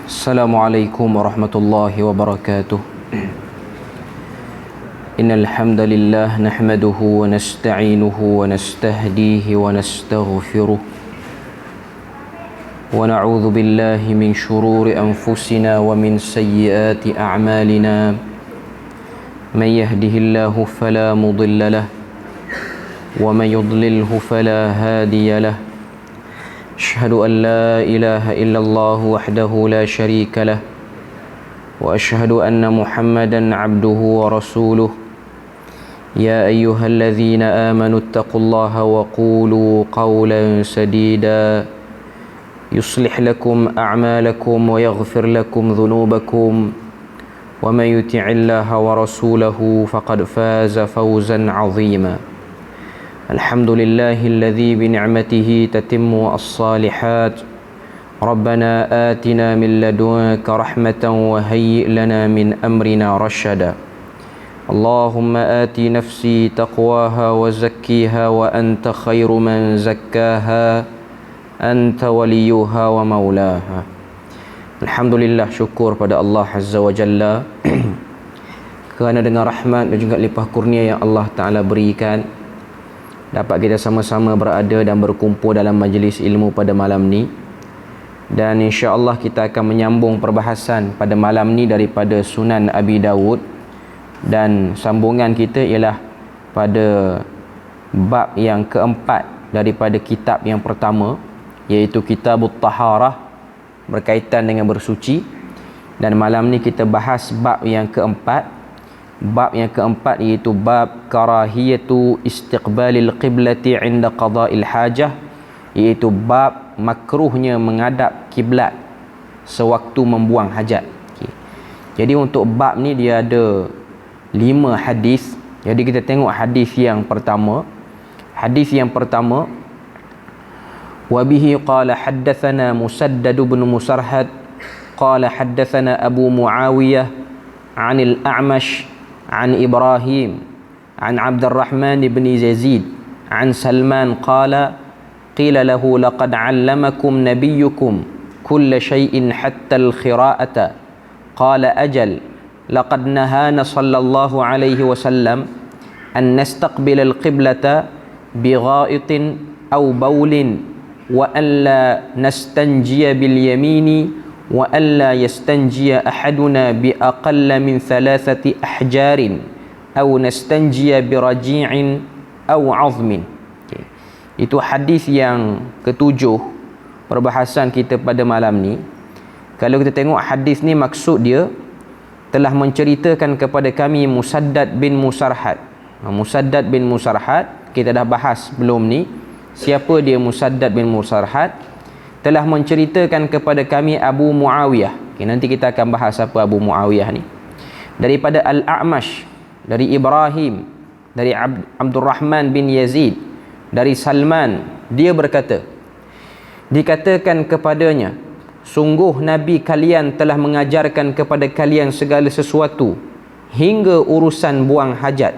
Assalamualaikum warahmatullahi wabarakatuh. Innal hamdalillah nahmaduhu wa nasta'inuhu wa nastahdihi wa nastaghfiruh wa na'udzu billahi min shururi anfusina wa min sayyiati a'malina. Man yahdihillahu fala mudilla lahu wa man yudlilhu fala hadiya lahu. أشهد أن لا إله إلا الله وحده لا شريك له وأشهد أن محمدا عبده ورسوله. يا أيها الذين آمنوا اتقوا الله وقولوا قولا سديدا يصلح لكم أعمالكم ويغفر لكم ذنوبكم ومن يطع الله ورسوله فقد فاز فوزا عظيما. الحمد لله الذي بنعمته تتم الصالحات. ربنا آتنا من لدنك رحمة وهيئ لنا من أمرنا رشدا. اللهم آت نفسي تقواها وزكيها وأنت خير من زكاها أنت وليها ومولاها. Alhamdulillah, syukur pada Allah Azza wa Jalla kerana dengan rahmat dan juga limpah kurnia yang Allah Ta'ala berikan, dapat kita sama-sama berada dan berkumpul dalam majlis ilmu pada malam ni. Dan insya-Allah kita akan menyambung perbahasan pada malam ni daripada Sunan Abi Dawud, dan sambungan kita ialah pada bab yang keempat daripada kitab yang pertama, iaitu Kitabut Taharah, berkaitan dengan bersuci. Dan malam ni kita bahas bab yang keempat. Bab yang keempat iaitu bab karahiyatu istiqbalil qiblati inda qada'il hajah, iaitu bab makruhnya menghadap kiblat sewaktu membuang hajat. Okay. Jadi untuk bab ni dia ada 5 hadis. Jadi kita tengok hadis yang pertama. Hadis yang pertama, wa bihi qala haddatsana Musaddad bin Musarhad qala haddatsana Abu Muawiyah 'anil A'mash عن إبراهيم عن عبد الرحمن بن يزيد عن سلمان قال قيل له لقد علمكم نبيكم كل شيء حتى الخراءة قال أجل لقد نهانا صلى الله عليه وسلم أن نستقبل القبلة بغائط أو بول وأن لا نستنجي باليمين وألا يستنجي أحدنا بأقل من 3 أحجار أو نستنجي برجيع أو عظم. Okay. Itu hadis yang ketujuh perbahasan kita pada malam ni. Kalau kita tengok hadis ni, maksud dia telah menceritakan kepada kami Musaddad bin Musarhad. Musaddad bin Musarhad kita dah bahas sebelum ni. Siapa dia Musaddad bin Musarhad? Telah menceritakan kepada kami Abu Muawiyah. Okay, nanti kita akan bahas apa Abu Muawiyah ni. Daripada Al-A'mash, dari Ibrahim, dari Abdul Rahman bin Yazid, dari Salman, dia berkata, dikatakan kepadanya, sungguh Nabi kalian telah mengajarkan kepada kalian segala sesuatu hingga urusan buang hajat.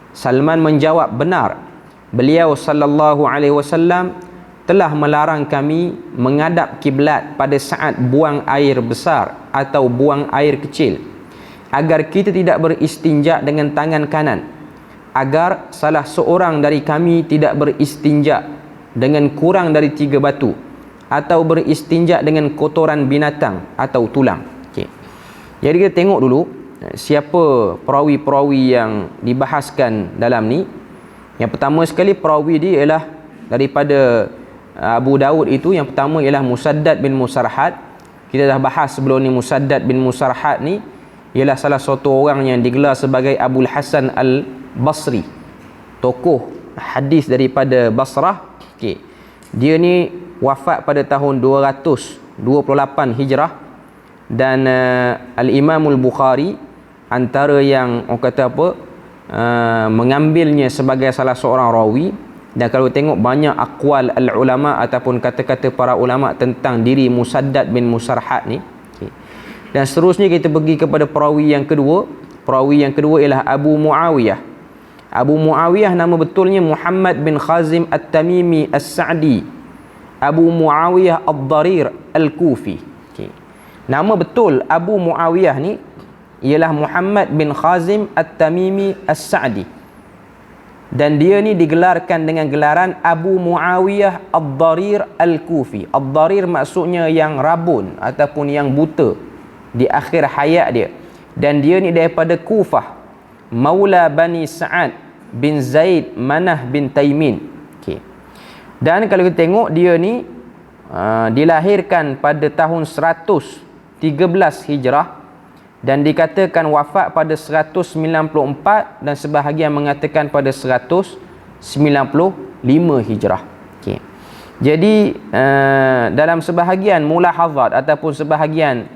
Salman menjawab, benar. Beliau sallallahu alaihi wasallam telah melarang kami menghadap kiblat pada saat buang air besar atau buang air kecil, agar kita tidak beristinja dengan tangan kanan, agar salah seorang dari kami tidak beristinja dengan kurang dari 3 batu, atau beristinja dengan kotoran binatang atau tulang. Okay. Jadi kita tengok dulu siapa perawi-perawi yang dibahaskan dalam ni. Yang pertama sekali, perawi dia ialah daripada Abu Dawud. Itu yang pertama ialah Musaddad bin Musarhad. Kita dah bahas sebelum ni, Musaddad bin Musarhad ni ialah salah satu orang yang digelar sebagai Abul Hasan Al-Basri, tokoh hadis daripada Basrah. Okay. Dia ni wafat pada tahun 228 Hijrah. Dan Al-Imamul Bukhari antara yang orang kata apa, mengambilnya sebagai salah seorang rawi. Dan kalau tengok banyak aqwal al-ulama ataupun kata-kata para ulama tentang diri Musaddad bin Musarhad ni. Okay. Dan seterusnya kita pergi kepada perawi yang kedua. Perawi yang kedua ialah Abu Muawiyah. Abu Muawiyah nama betulnya Muhammad bin Khazim At-Tamimi As-Sa'di Abu Muawiyah Ad-Darir Al-Kufi. Okay. Nama betul Abu Muawiyah ni ialah Muhammad bin Khazim At-Tamimi As-Sa'di, dan dia ni digelarkan dengan gelaran Abu Muawiyah Ad-Darir Al-Kufi. Ad-Darir maksudnya yang rabun ataupun yang buta di akhir hayat dia, dan dia ni daripada Kufah, Maula Bani Sa'ad bin Zaid Manah bin Taimin. Okay. Dan kalau kita tengok dia ni dilahirkan pada tahun 113 Hijrah dan dikatakan wafat pada 194, dan sebahagian mengatakan pada 195 Hijrah. Okay. Jadi dalam sebahagian mulahazat ataupun sebahagian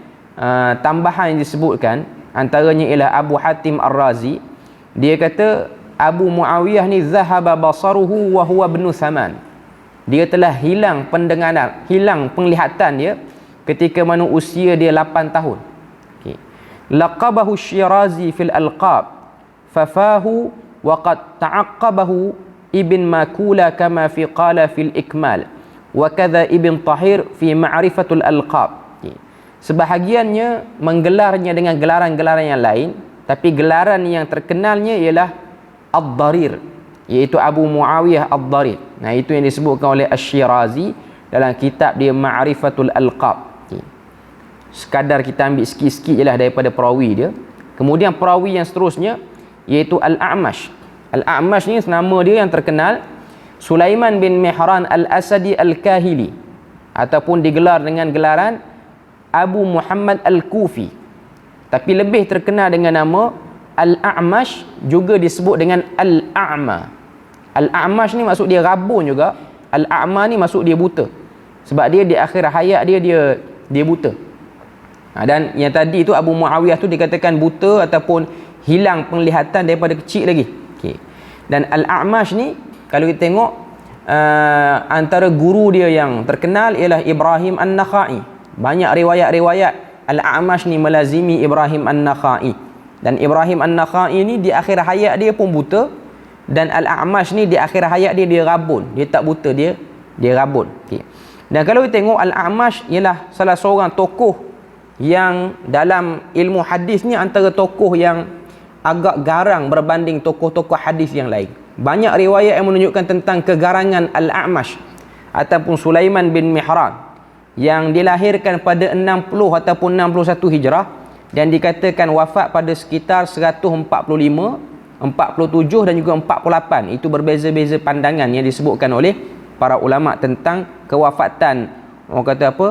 tambahan yang disebutkan, antaranya ialah Abu Hatim Ar-Razi, dia kata Abu Muawiyah ni zahaba basaruhu wa huwa ibnu Thaman. Dia telah hilang pendengaran, hilang penglihatan dia ketika mana usia dia 8 tahun. Okay. Laqabahu Syirazi fil alqab fafahu wa qad ta'aqqabahu Ibn Makula kama fi qala fil ikmal wa kadha Ibn Tahir fi ma'rifatul alqab. Sebahagiannya menggelarnya dengan gelaran-gelaran yang lain, tapi gelaran yang terkenalnya ialah Ad-Darir, iaitu Abu Muawiyah Ad-Darir. Nah, itu yang disebutkan oleh Asy-Syirazi dalam kitab dia Ma'rifatul Alqab. Sekadar kita ambil sikit-sikit jelah daripada perawi dia. Kemudian perawi yang seterusnya iaitu Al-A'mash. Al-A'mash ni nama dia yang terkenal Sulaiman bin Mihran Al-Asadi Al-Kahili, ataupun digelar dengan gelaran Abu Muhammad Al-Kufi, tapi lebih terkenal dengan nama Al-A'mash, juga disebut dengan Al-A'ma. Al-A'mash ni maksud dia rabun juga, Al-A'ma ni maksud dia buta, sebab dia di akhir hayat dia buta. Dan yang tadi tu Abu Muawiyah tu dikatakan buta ataupun hilang penglihatan daripada kecil lagi. Okay. Dan Al-A'mash ni kalau kita tengok antara guru dia yang terkenal ialah Ibrahim An-Nakhai. Banyak riwayat-riwayat Al-A'mash ni melazimi Ibrahim An-Nakhai, dan Ibrahim An-Nakhai ni di akhir hayat dia pun buta, dan Al-A'mash ni di akhir hayat dia rabun. Dia tak buta, dia rabun. Okay. Dan kalau kita tengok Al-A'mash ialah salah seorang tokoh yang dalam ilmu hadis ni antara tokoh yang agak garang berbanding tokoh-tokoh hadis yang lain. Banyak riwayat yang menunjukkan tentang kegarangan Al-A'mash ataupun Sulaiman bin Mihran yang dilahirkan pada 60 ataupun 61 Hijrah, dan dikatakan wafat pada sekitar 145, 47 dan juga 48. Itu berbeza-beza pandangan yang disebutkan oleh para ulama tentang kewafatan orang kata apa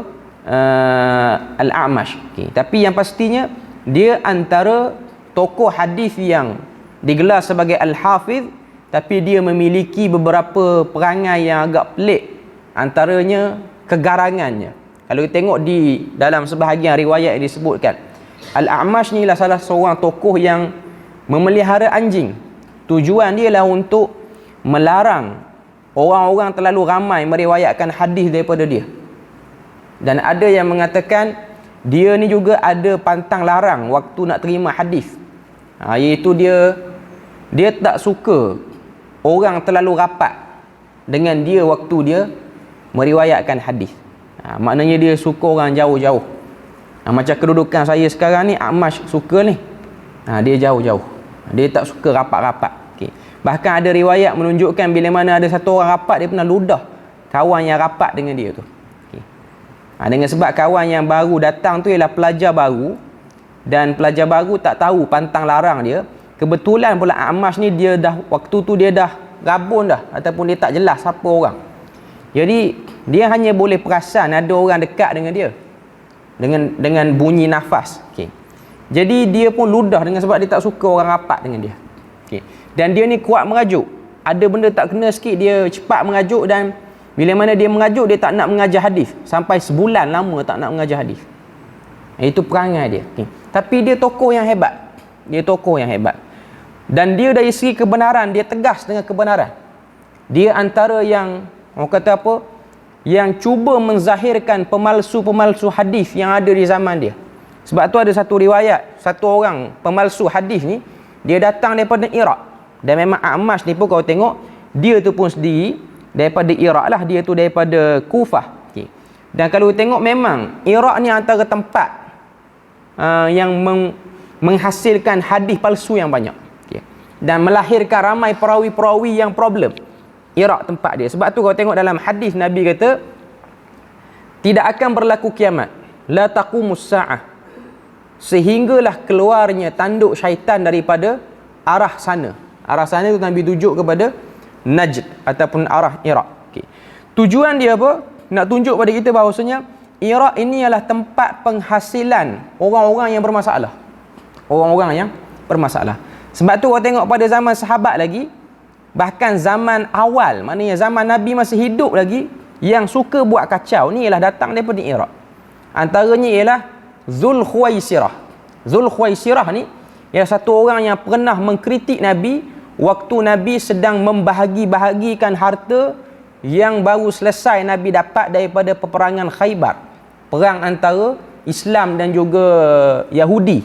Al-A'mash. Okay. Tapi yang pastinya dia antara tokoh hadis yang digelar sebagai Al-Hafiz, tapi dia memiliki beberapa perangai yang agak pelik, antaranya kegarangannya. Kalau kita tengok di dalam sebahagian riwayat yang disebutkan, Al-A'mash ni lah salah seorang tokoh yang memelihara anjing. Tujuan dia lah untuk melarang orang-orang terlalu ramai meriwayatkan hadis daripada dia. Dan ada yang mengatakan dia ni juga ada pantang larang waktu nak terima hadis. Iaitu dia tak suka orang terlalu rapat dengan dia waktu dia meriwayatkan hadis. Maknanya dia suka orang jauh-jauh. Macam kedudukan saya sekarang ni, A'mash suka ni. Dia jauh-jauh. Dia tak suka rapat-rapat. Okay. Bahkan ada riwayat menunjukkan bila mana ada satu orang rapat, dia pernah ludah kawan yang rapat dengan dia tu. Okay. Dengan sebab kawan yang baru datang tu ialah pelajar baru, dan pelajar baru tak tahu pantang larang dia. Kebetulan pula A'mash ni dia dah waktu tu dia dah rabun dah, ataupun dia tak jelas siapa orang. Jadi dia hanya boleh perasan ada orang dekat dengan dia dengan bunyi nafas. Okay. Jadi dia pun ludah dengan sebab dia tak suka orang rapat dengan dia. Okay. Dan dia ni kuat merajuk. Ada benda tak kena sikit dia cepat merajuk, dan bila mana dia merajuk dia tak nak mengajar hadis. Sampai sebulan lama tak nak mengajar hadis. Itu perangai dia. Okay. Tapi dia tokoh yang hebat. Dia tokoh yang hebat. Dan dia dari segi kebenaran, dia tegas dengan kebenaran. Dia antara yang orang kata apa, yang cuba menzahirkan pemalsu-pemalsu hadis yang ada di zaman dia. Sebab tu ada satu riwayat, satu orang pemalsu hadis ni, dia datang daripada Iraq. Dan memang A'mash ni pun kau tengok, dia tu pun sendiri daripada Iraq lah, dia tu daripada Kufah. Okay. Dan kalau tengok memang Iraq ni antara tempat yang menghasilkan hadis palsu yang banyak. Okay. Dan melahirkan ramai perawi-perawi yang problem. Iraq tempat dia. Sebab tu kau tengok dalam hadis Nabi kata, tidak akan berlaku kiamat, la taqumus sa'ah, sehinggalah keluarnya tanduk syaitan daripada arah sana. Arah sana tu Nabi tunjuk kepada Najd ataupun arah Iraq. Okay. Tujuan dia apa? Nak tunjuk pada kita bahawasanya Iraq ini adalah tempat penghasilan orang-orang yang bermasalah. Orang-orang yang bermasalah. Sebab tu kau tengok pada zaman sahabat lagi, bahkan zaman awal, maknanya zaman Nabi masih hidup lagi, yang suka buat kacau ni ialah datang daripada Iraq. Antaranya ialah Zul Khuwaisirah. Zul Khuwaisirah ni ialah satu orang yang pernah mengkritik Nabi waktu Nabi sedang membahagi-bahagikan harta yang baru selesai Nabi dapat daripada peperangan Khaybar, perang antara Islam dan juga Yahudi,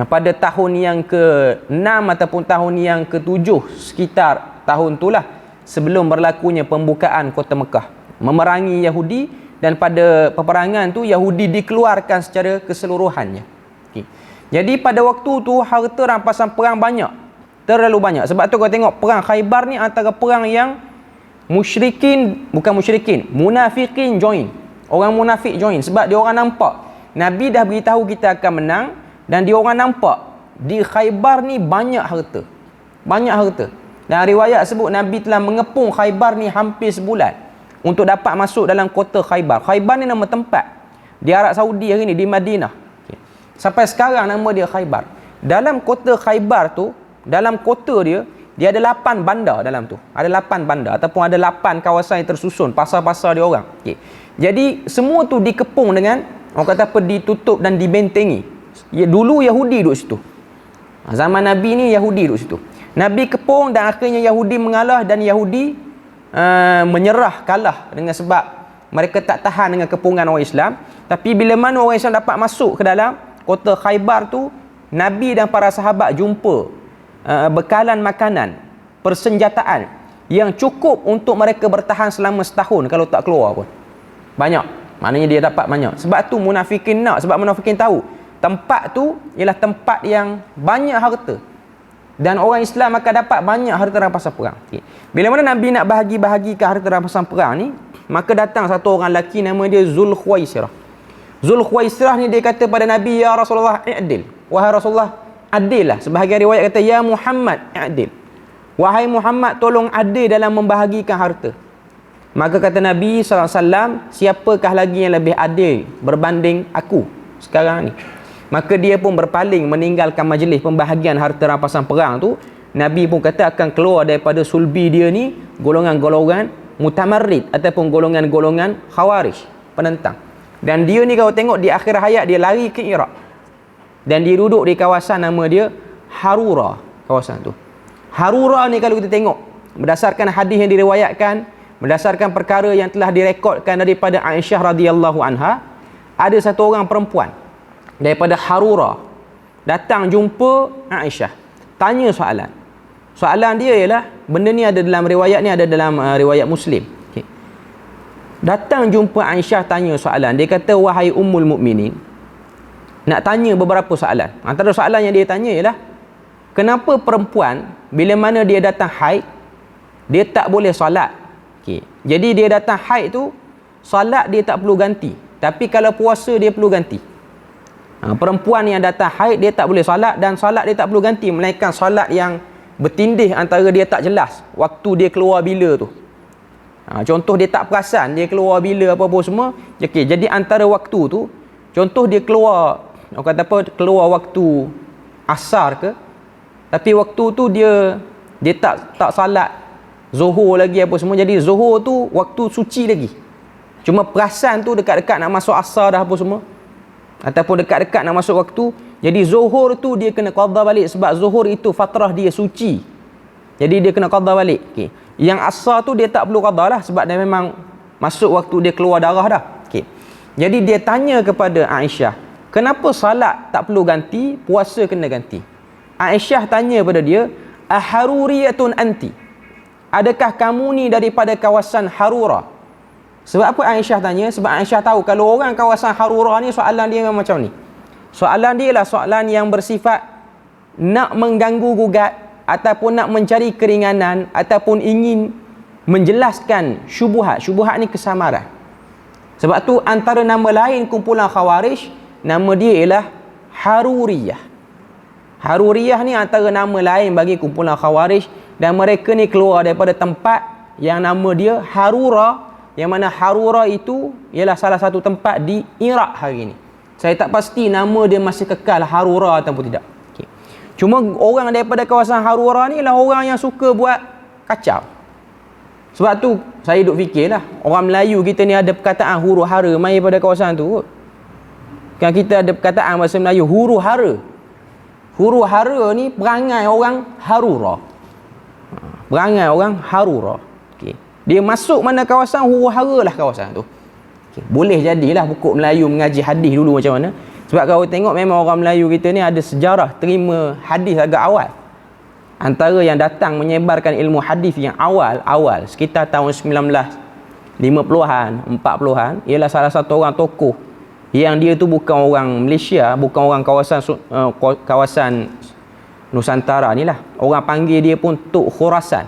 pada tahun yang ke-6 ataupun tahun yang ke-7, sekitar tahun itulah sebelum berlakunya pembukaan kota Mekah, memerangi Yahudi. Dan pada peperangan tu Yahudi dikeluarkan secara keseluruhannya. Okay. Jadi pada waktu tu harta rampasan perang banyak, terlalu banyak. Sebab tu kau tengok perang Khaybar ni antara perang yang munafikin join. Orang munafik join sebab dia orang nampak Nabi dah beritahu kita akan menang, dan dia orang nampak di Khaybar ni banyak harta. Banyak harta. Dan riwayat sebut Nabi telah mengepung Khaybar ni hampir sebulan untuk dapat masuk dalam kota Khaybar. Khaybar ni nama tempat di Arab Saudi hari ni, di Madinah. Okay. Sampai sekarang nama dia Khaybar. Dalam kota Khaybar tu, dalam kota dia ada 8 bandar dalam tu. Ada 8 bandar ataupun ada 8 kawasan yang tersusun, pasar-pasar dia orang. Okay. Jadi semua tu dikepung dengan, orang kata apa, ditutup dan dibentengi. Dulu Yahudi duduk situ. Zaman Nabi ni Yahudi duduk situ. Nabi kepung dan akhirnya Yahudi mengalah, dan Yahudi menyerah, kalah dengan sebab mereka tak tahan dengan kepungan orang Islam. Tapi bila mana orang Islam dapat masuk ke dalam kota Khaybar tu, Nabi dan para sahabat jumpa bekalan makanan, persenjataan yang cukup untuk mereka bertahan selama setahun kalau tak keluar pun. Banyak. Maknanya dia dapat banyak. Sebab tu munafikin nak, sebab munafikin tahu tempat tu ialah tempat yang banyak harta, dan orang Islam akan dapat banyak harta rampasan perang. Okay. Bila mana Nabi nak bahagi-bahagikan harta rampasan perang ni, maka datang satu orang lelaki nama dia Zul Khuwaisirah. Zul Khuwaisirah ni dia kata pada Nabi, ya Rasulullah, i'dil. Wahai Rasulullah, adil lah. Sebahagian riwayat kata, ya Muhammad, i'dil. Wahai Muhammad, tolong adil dalam membahagikan harta. Maka kata Nabi SAW, siapakah lagi yang lebih adil berbanding aku sekarang ni? Maka dia pun berpaling meninggalkan majlis pembahagian harta rampasan perang tu. Nabi pun kata akan keluar daripada sulbi dia ni golongan-golongan mutamarrid ataupun golongan-golongan khawarij, penentang. Dan dia ni kalau tengok di akhir hayat dia lari ke Iraq. Dan dia duduk di kawasan nama dia Harura, kawasan tu. Harura ni kalau kita tengok berdasarkan hadis yang diriwayatkan, berdasarkan perkara yang telah direkodkan daripada Aisyah radhiyallahu anha, ada satu orang perempuan daripada Harura datang jumpa Aisyah, tanya soalan. Soalan dia ialah, benda ni ada dalam riwayat ni, ada dalam riwayat Muslim. Okay. Datang jumpa Aisyah, tanya soalan. Dia kata, wahai Ummul Mukminin, nak tanya beberapa soalan. Antara soalan yang dia tanya ialah, kenapa perempuan bila mana dia datang haid, dia tak boleh solat? Okay. Jadi dia datang haid tu, solat dia tak perlu ganti, tapi kalau puasa dia perlu ganti. Perempuan yang datang haid dia tak boleh solat, dan solat dia tak perlu ganti, melainkan solat yang bertindih antara dia tak jelas waktu dia keluar bila tu. Contoh dia tak perasan dia keluar bila apa-apa semua. Okay, jadi antara waktu tu, contoh dia keluar, orang kata apa, keluar waktu asar ke, tapi waktu tu dia tak salat zuhur lagi apa semua. Jadi zuhur tu waktu suci lagi, cuma perasan tu dekat-dekat nak masuk asar dah apa semua, ataupun dekat-dekat nak masuk waktu. Jadi zuhur tu dia kena qadha balik, sebab zuhur itu fatrah dia suci, jadi dia kena qadha balik. Okay. Yang asar tu dia tak perlu qadha lah, sebab dia memang masuk waktu dia keluar darah dah. Okay. Jadi dia tanya kepada Aisyah, kenapa salat tak perlu ganti, puasa kena ganti? Aisyah tanya pada dia, aharuriyatun anti, adakah kamu ni daripada kawasan Harura? Sebab apa Aisyah tanya? Sebab Aisyah tahu kalau orang kawasan Harura ni soalan dia memang macam ni. Soalan dia lah soalan yang bersifat nak mengganggu gugat ataupun nak mencari keringanan ataupun ingin menjelaskan syubhat. Syubhat ni kesamaran. Sebab tu antara nama lain kumpulan Khawarij, nama dia ialah Haruriyah. Haruriyah ni antara nama lain bagi kumpulan Khawarij, dan mereka ni keluar daripada tempat yang nama dia Harura, yang mana Harura itu ialah salah satu tempat di Iraq hari ni. Saya tak pasti nama dia masih kekal Harura ataupun tidak. Okay. Cuma orang daripada kawasan Harura ni lah orang yang suka buat kacau. Sebab tu saya duk fikirlah, orang Melayu kita ni ada perkataan huru hara mai pada kawasan tu kot. Kan kita ada perkataan bahasa Melayu huru hara. Huru hara ni perangai orang Harura. Perangai orang Harura. Okay. Dia masuk mana kawasan, huru hara lah kawasan tu. Okay. Boleh jadilah buku Melayu mengaji hadis dulu macam mana. Sebab kalau tengok memang orang Melayu kita ni ada sejarah terima hadis agak awal. Antara yang datang menyebarkan ilmu hadis yang awal sekitar tahun 1950-an, 40-an, ialah salah satu orang tokoh yang dia tu bukan orang Malaysia, bukan orang kawasan Nusantara ni lah. Orang panggil dia pun Tok Khurasan.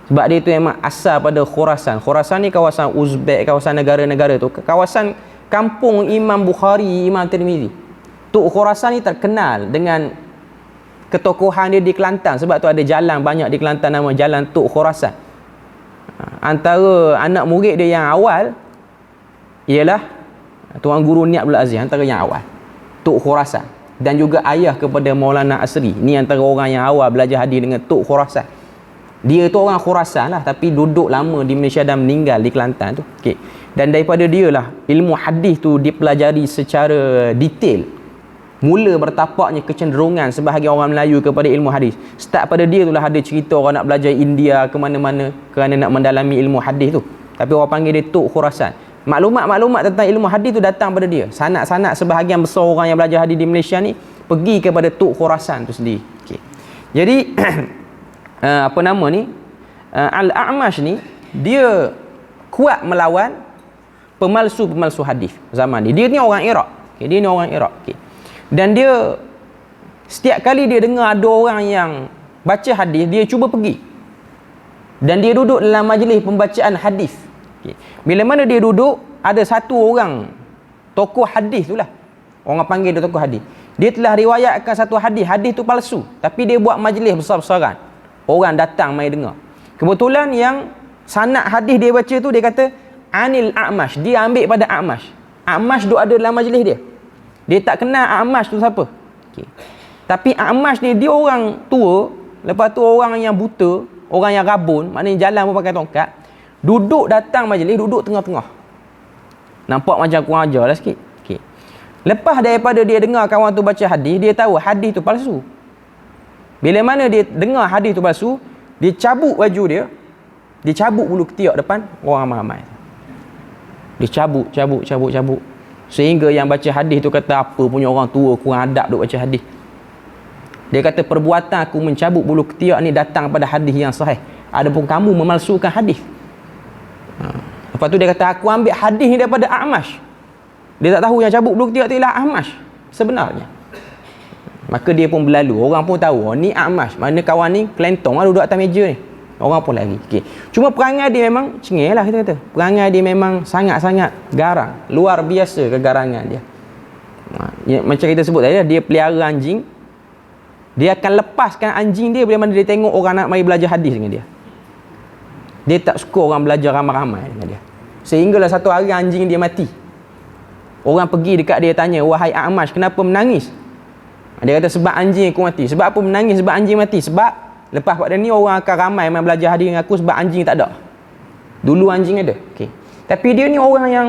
Sebab dia tu memang asal pada Khurasan. Khurasan ni kawasan Uzbek, kawasan negara-negara tu. Kawasan kampung Imam Bukhari, Imam Tirmizi. Tok Khurasan ni terkenal dengan ketokohan dia di Kelantan. Sebab tu ada jalan banyak di Kelantan nama Jalan Tok Khurasan. Antara anak murid dia yang awal ialah Tuan Guru Ni Abdul Aziz, antara yang awal. Tok Khurasan. Dan juga ayah kepada Maulana Asri. Ni antara orang yang awal belajar hadis dengan Tok Khurasan. Dia tu orang Khurasan lah, tapi duduk lama di Malaysia dan meninggal di Kelantan tu. Okay. Dan daripada dia lah ilmu hadis tu dipelajari secara detail. Mula bertapaknya kecenderungan sebahagian orang Melayu kepada ilmu hadis. Start pada dia tu lah ada cerita orang nak belajar India ke mana-mana kerana nak mendalami ilmu hadis tu. Tapi orang panggil dia Tok Khurasan. Maklumat-maklumat tentang ilmu hadis tu datang pada dia. Sanak-sanak sebahagian besar orang yang belajar hadis di Malaysia ni pergi kepada Tok Khurasan tu sendiri. Okay. Jadi apa nama ni, Al-A'mash ni dia kuat melawan pemalsu-pemalsu hadis zaman ni. Dia ni orang Iraq. Okay, dia ni orang Iraq. Okay. Dan dia setiap kali dia dengar ada orang yang baca hadis, dia cuba pergi. Dan dia duduk dalam majlis pembacaan hadis. Okay. Bila mana dia duduk, ada satu orang tokoh hadis tu lah. Orang panggil dia tokoh hadis. Dia telah riwayatkan satu hadis, hadis tu palsu, tapi dia buat majlis besar-besaran. Orang datang mai dengar. Kebetulan yang sanad hadis dia baca tu dia kata Anil A'mash. Dia ambil pada A'mash. A'mash duk ada dalam majlis dia. Dia tak kenal A'mash tu siapa. Okay. Tapi A'mash ni dia orang tua, lepas tu orang yang buta, orang yang rabun, maknanya jalan pun pakai tongkat. Duduk datang majlis, duduk tengah-tengah. Nampak macam kurang ajar lah sikit. Okay. Lepas daripada dia dengar kawan tu baca hadis, dia tahu hadis tu palsu. Bila mana dia dengar hadis tu palsu, dia cabut baju dia, dia cabut bulu ketiak depan orang ramai-ramai. Dia cabut. Sehingga yang baca hadis tu kata apa punya orang tua kurang adab duk baca hadis. Dia kata perbuatan aku mencabut bulu ketiak ni datang pada hadis yang sahih. Adapun kamu memalsukan hadis. Lepas tu dia kata aku ambil hadis ni daripada A'mash. Dia tak tahu yang cabut bulu ketiak tu ialah A'mash sebenarnya. Maka dia pun berlalu. Orang pun tahu, oh, ni A'mash. Mana kawan ni kelentong lah duduk atas meja ni. Orang pun lari. Okay. Cuma perangai dia memang cengih lah kita kata. Perangai dia memang sangat-sangat garang. Luar biasa kegarangan dia. Macam kita sebut tadi, dia pelihara anjing. Dia akan lepaskan anjing dia bila mana dia tengok orang nak mari belajar hadis dengan dia. Dia tak suka orang belajar ramai-ramai dengan dia. Sehinggalah satu hari anjing dia mati. Orang pergi dekat dia tanya, wahai A'mash, kenapa menangis? Dia kata sebab anjing aku mati. Sebab apa menangis? Sebab anjing mati. Sebab lepas pada ni orang akan ramai main belajar hadis dengan aku sebab anjing tak ada. Dulu anjing ada. Okay. Tapi dia ni orang yang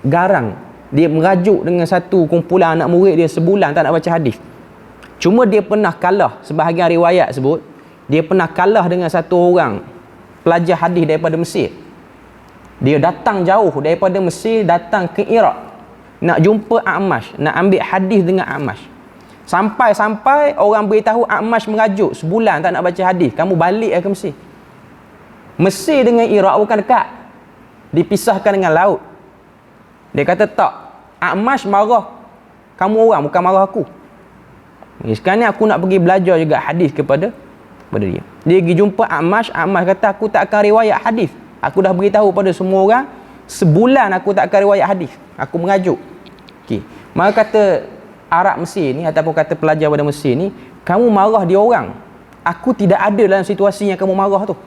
garang. Dia merajuk dengan satu kumpulan anak murid dia sebulan tak nak baca hadis. Cuma dia pernah kalah, sebahagian riwayat sebut, dia pernah kalah dengan satu orang pelajar hadis daripada Mesir. Dia datang jauh daripada Mesir datang ke Iraq nak jumpa A'mash, nak ambil hadis dengan A'mash. Sampai-sampai orang beritahu Amash merajuk sebulan tak nak baca hadis. Kamu balik ke Mesir. Mesir dengan Iraq bukan dekat. Dipisahkan dengan laut. Dia kata tak. Amash marah kamu orang, bukan marah aku. Sekarang ni aku nak pergi belajar juga hadis kepada dia. Dia pergi jumpa Amash. Amash kata aku tak akan riwayat hadis. Aku dah beritahu pada semua orang sebulan aku tak akan riwayat hadis. Aku mengajuk. Okey. Maka kata Arab Mesir ni ataupun kata pelajar pada Mesir ni, kamu marah dia orang. Aku tidak ada dalam situasi yang kamu marah tu.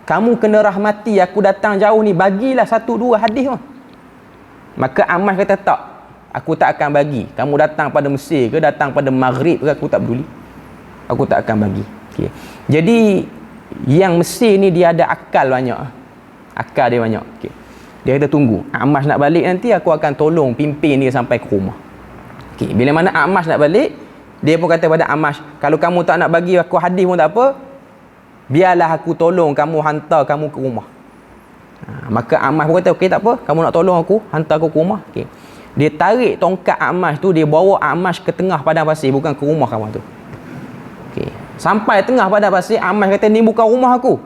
Kamu kena rahmati aku datang jauh ni, bagilah 1-2 hadis tu. Maka Amash kata tak. Aku tak akan bagi. Kamu datang pada Mesir ke datang pada Maghrib ke aku tak peduli. Aku tak akan bagi. Okey. Jadi yang Mesir ni dia ada akal banyak. Akal dia banyak. Okey. Dia kata tunggu. Amash nak balik nanti aku akan tolong pimpin dia sampai ke rumah. Okey, bila mana Amash nak balik, dia pun kata pada Amash, kalau kamu tak nak bagi aku hadis pun tak apa, biarlah aku tolong kamu hantar kamu ke rumah. Maka Amash pun kata, okey tak apa, kamu nak tolong aku, hantar aku ke rumah. Okey. Dia tarik tongkat Amash tu, dia bawa Amash ke tengah padang pasir, bukan ke rumah kamu tu. Okey. Sampai tengah padang pasir, Amash kata, ni bukan rumah aku.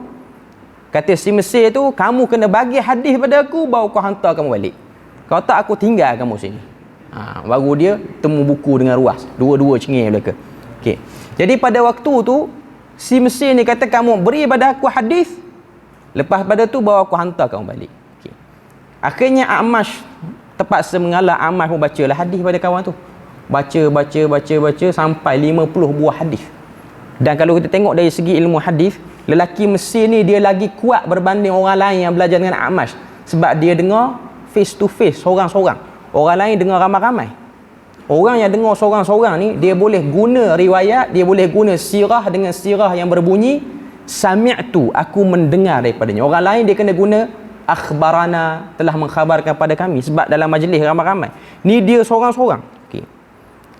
Kata si Mesir tu, kamu kena bagi hadis pada aku, baru kau hantar kamu balik. Kalau tak, aku tinggal kamu sini. Baru dia temu buku dengan ruas. Dua-dua cengih mereka. Okey. Jadi pada waktu tu, si Mesir ni kata, kamu beri pada aku hadis, lepas pada tu bawa aku hantar kamu balik. Okey. Akhirnya Amash terpaksa mengalah. Amash pun bacalah hadis pada kawan tu. Baca sampai 50 buah hadis. Dan kalau kita tengok dari segi ilmu hadis, lelaki Mesir ni dia lagi kuat berbanding orang lain yang belajar dengan Amash. Sebab dia dengar face to face, seorang-seorang. Orang lain dengar ramai-ramai. Orang yang dengar seorang-seorang ni, dia boleh guna riwayat, dia boleh guna sirah dengan sirah yang berbunyi sami'tu, aku mendengar daripadanya. Orang lain dia kena guna akhbarana, telah mengkhabarkan pada kami, sebab dalam majlis ramai-ramai. Ni dia seorang-seorang. Okey.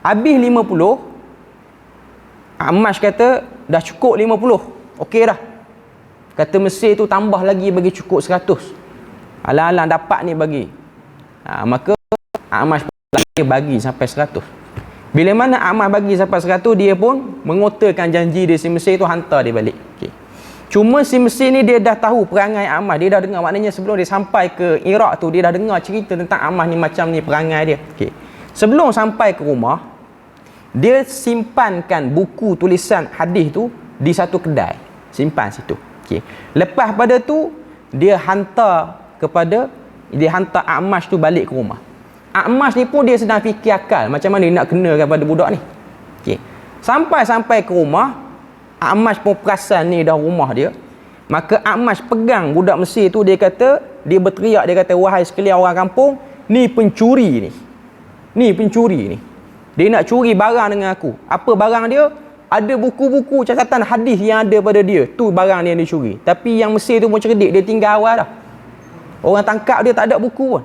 Habis 50, Amash kata dah cukup 50. Okey dah. Kata Mesir tu tambah lagi bagi cukup 100. Alang-alang dapat ni bagi. Maka Amash bagi sampai 100. Bila mana Amash bagi sampai 100, dia pun mengotakan janji dia si Mesir tu hantar dia balik. Okay. Cuma si Mesir ni dia dah tahu perangai Amash. Dia dah dengar, maknanya sebelum dia sampai ke Iraq tu, dia dah dengar cerita tentang Amash ni macam ni perangai dia. Okay. Sebelum sampai ke rumah, dia simpankan buku tulisan hadis tu di satu kedai. Simpan situ. Okay. Lepas pada tu, dia hantar Amash tu balik ke rumah. Amash ni pun dia sedang fikir akal macam mana dia nak kenakan pada budak ni. Okey. Sampai ke rumah, Amash pun perasan ni dah rumah dia. Maka Amash pegang budak Mesir tu, dia kata, dia berteriak, dia kata, wahai sekalian orang kampung, ni pencuri ni. Ni pencuri ni. Dia nak curi barang dengan aku. Apa barang dia? Ada buku-buku catatan hadis yang ada pada dia. Tu barang dia yang dia curi. Tapi yang Mesir tu pun cerdik, dia tinggal awal dah. Orang tangkap dia tak ada buku pun.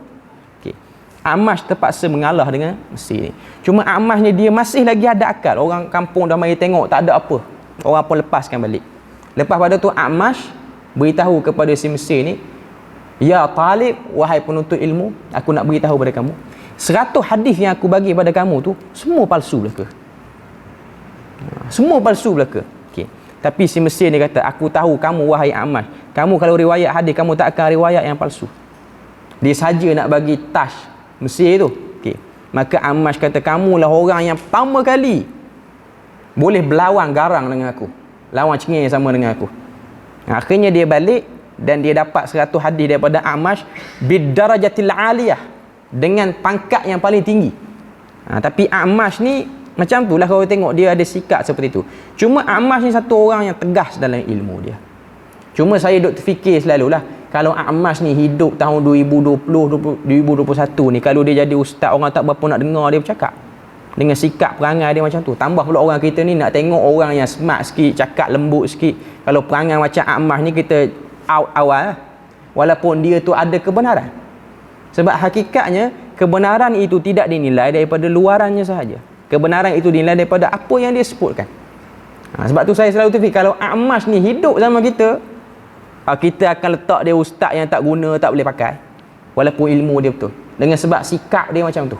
Amash terpaksa mengalah dengan Mesir ni. Cuma Amash ni dia masih lagi ada akal. Orang kampung dah mari tengok tak ada apa. Orang pun lepaskan balik. Lepas pada tu Amash beritahu kepada si Mesir ni, ya talib, wahai penuntut ilmu, aku nak beritahu pada kamu, 100 hadis yang aku bagi pada kamu tu semua palsu belaka. Semua palsu belaka. Okey. Tapi si Mesir ni kata, aku tahu kamu wahai Amash, kamu kalau riwayat hadis kamu tak akan riwayat yang palsu. Dia saja nak bagi touch Mesir tu. Okey. Maka Amash kata, kamulah orang yang pertama kali boleh berlawan garang dengan aku. Lawan cengeng sama dengan aku. Akhirnya dia balik dan dia dapat 100 hadis daripada Amash bidarajatil aliyah, dengan pangkat yang paling tinggi. Tapi Amash ni macam tu lah, kalau tengok dia ada sikap seperti tu. Cuma Amash ni satu orang yang tegas dalam ilmu dia. Cuma saya duk terfikir selalulah, kalau Amash ni hidup tahun 2020, 2021 ni, kalau dia jadi ustaz, orang tak berapa nak dengar dia bercakap. Dengan sikap perangai dia macam tu. Tambah pula orang kita ni nak tengok orang yang smart sikit, cakap lembut sikit. Kalau perangai macam Amash ni, kita out awal lah. Walaupun dia tu ada kebenaran. Sebab hakikatnya, kebenaran itu tidak dinilai daripada luarannya sahaja. Kebenaran itu dinilai daripada apa yang dia sebutkan. Sebab tu saya selalu terfikir, kalau Amash ni hidup sama kita, kita akan letak dia ustaz yang tak guna, tak boleh pakai. Walaupun ilmu dia betul. Dengan sebab sikap dia macam tu.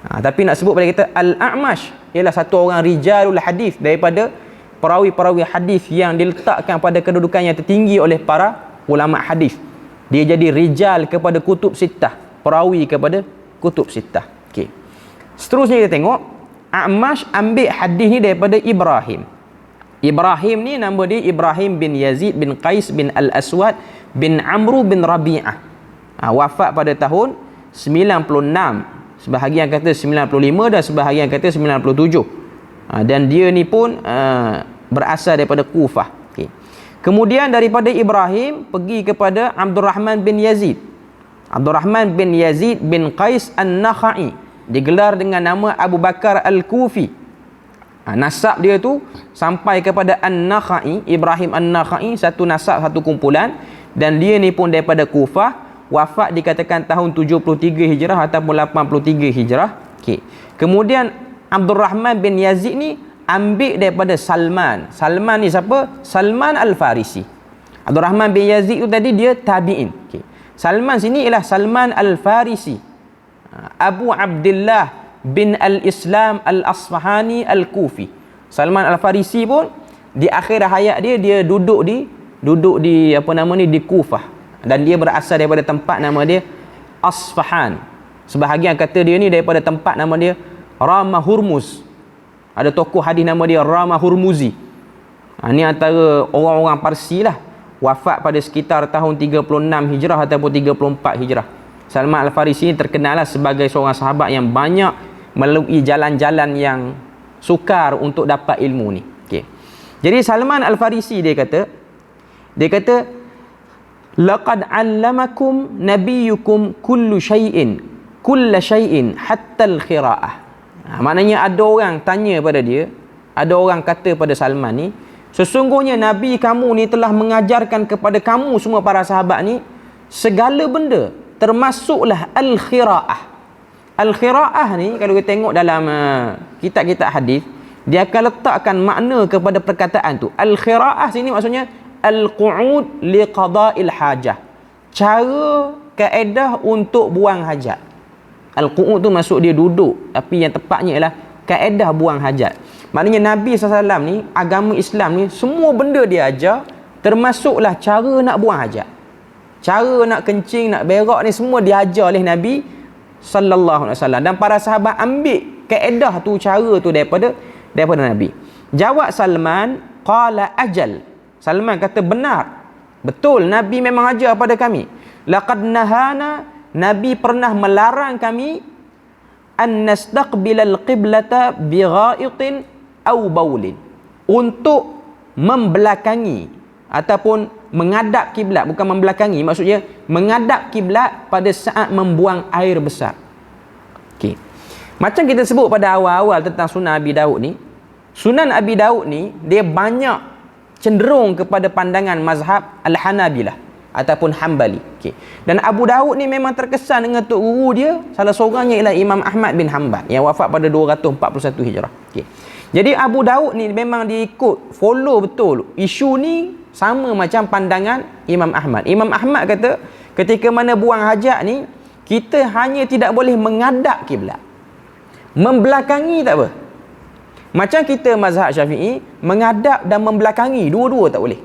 Tapi nak sebut pada kita Al-A'mash ialah satu orang rijalul hadis, daripada perawi-perawi hadis yang diletakkan pada kedudukan yang tertinggi oleh para ulama hadis. Dia jadi rijal kepada kutub sittah, perawi kepada kutub sittah. Okey. Seterusnya kita tengok A'mash ambil hadis ni daripada Ibrahim. Ibrahim ni nama dia Ibrahim bin Yazid bin Qais bin Al-Aswad bin Amru bin Rabi'ah. Wafat pada tahun 96. Sebahagian kata 95 dan sebahagian kata 97. Dan dia ni pun berasal daripada Kufah. Okay. Kemudian daripada Ibrahim pergi kepada Abdul Rahman bin Yazid. Abdul Rahman bin Yazid bin Qais An-Nakhai, digelar dengan nama Abu Bakar Al-Kufi. Nasab dia tu sampai kepada An-Nakhai, Ibrahim An-Nakhai, satu nasab, satu kumpulan, dan dia ni pun daripada Kufah. Wafat dikatakan tahun 73 Hijrah ataupun 83 Hijrah. Okay. Kemudian Abdul Rahman bin Yazid ni ambil daripada Salman. Salman ni siapa? Salman Al-Farisi. Abdul Rahman bin Yazid tu tadi dia tabi'in. Okay. Salman sini ialah Salman Al-Farisi, Abu Abdullah bin Al-Islam Al-Asfahani Al-Kufi. Salman Al-Farisi pun di akhir hayat dia duduk di apa nama ni, di Kufah. Dan dia berasal daripada tempat nama dia Asfahan. Sebahagian kata dia ni daripada tempat nama dia Rama Hurmuz. Ada tokoh hadis nama dia Rama Hurmuzi. Ni antara orang-orang Parsi lah. Wafat pada sekitar tahun 36 Hijrah ataupun 34 Hijrah. Salman Al-Farisi ni terkenal lah sebagai seorang sahabat yang banyak melalui jalan-jalan yang sukar untuk dapat ilmu ni. Okay. Jadi Salman Al-Farisi dia kata laqad 'allamakum nabiyyukum kulla syai'in hatta al-qira'ah. Maknanya ada orang tanya pada dia, ada orang kata pada Salman ni, sesungguhnya nabi kamu ni telah mengajarkan kepada kamu semua para sahabat ni segala benda, termasuklah al-qira'ah. Al-qira'ah ni kalau kita tengok dalam kitab-kitab hadis, dia akan letakkan makna kepada perkataan tu. Al-qira'ah sini maksudnya al-qu'ud liqada'il hajah, cara kaedah untuk buang hajat. Al-qu'ud tu maksud dia duduk, tapi yang tepatnya ialah kaedah buang hajat. Maknanya Nabi SAW ni, agama Islam ni, semua benda dia ajar, termasuklah cara nak buang hajat, cara nak kencing, nak berak ni, semua diajar oleh Nabi sallallahu alaihi wasallam. Dan para sahabat ambil kaedah tu, cara tu daripada Nabi. Jawab Salman, qala ajal. Salman kata benar, betul, Nabi memang ajar pada kami. Laqad nahana, Nabi pernah melarang kami an nastaqbilal qiblata bighaitin aw baulin, untuk membelakangi ataupun menghadap kiblat. Bukan membelakangi, maksudnya menghadap kiblat pada saat membuang air besar. Okey. Macam kita sebut pada awal-awal tentang Sunan Abi Daud ni, Sunan Abi Daud ni dia banyak cenderung kepada pandangan mazhab Al-Hanabilah ataupun Hambali. Okay. Dan Abu Daud ni memang terkesan dengan tok guru dia, salah seorangnya ialah Imam Ahmad bin Hanbal yang wafat pada 241 Hijrah. Okay. Jadi Abu Daud ni memang dia ikut, follow betul isu ni, sama macam pandangan Imam Ahmad. Imam Ahmad kata ketika mana buang hajat ni, kita hanya tidak boleh menghadap kiblat. Membelakangi tak apa. Macam kita mazhab Syafi'i, menghadap dan membelakangi, dua-dua tak boleh.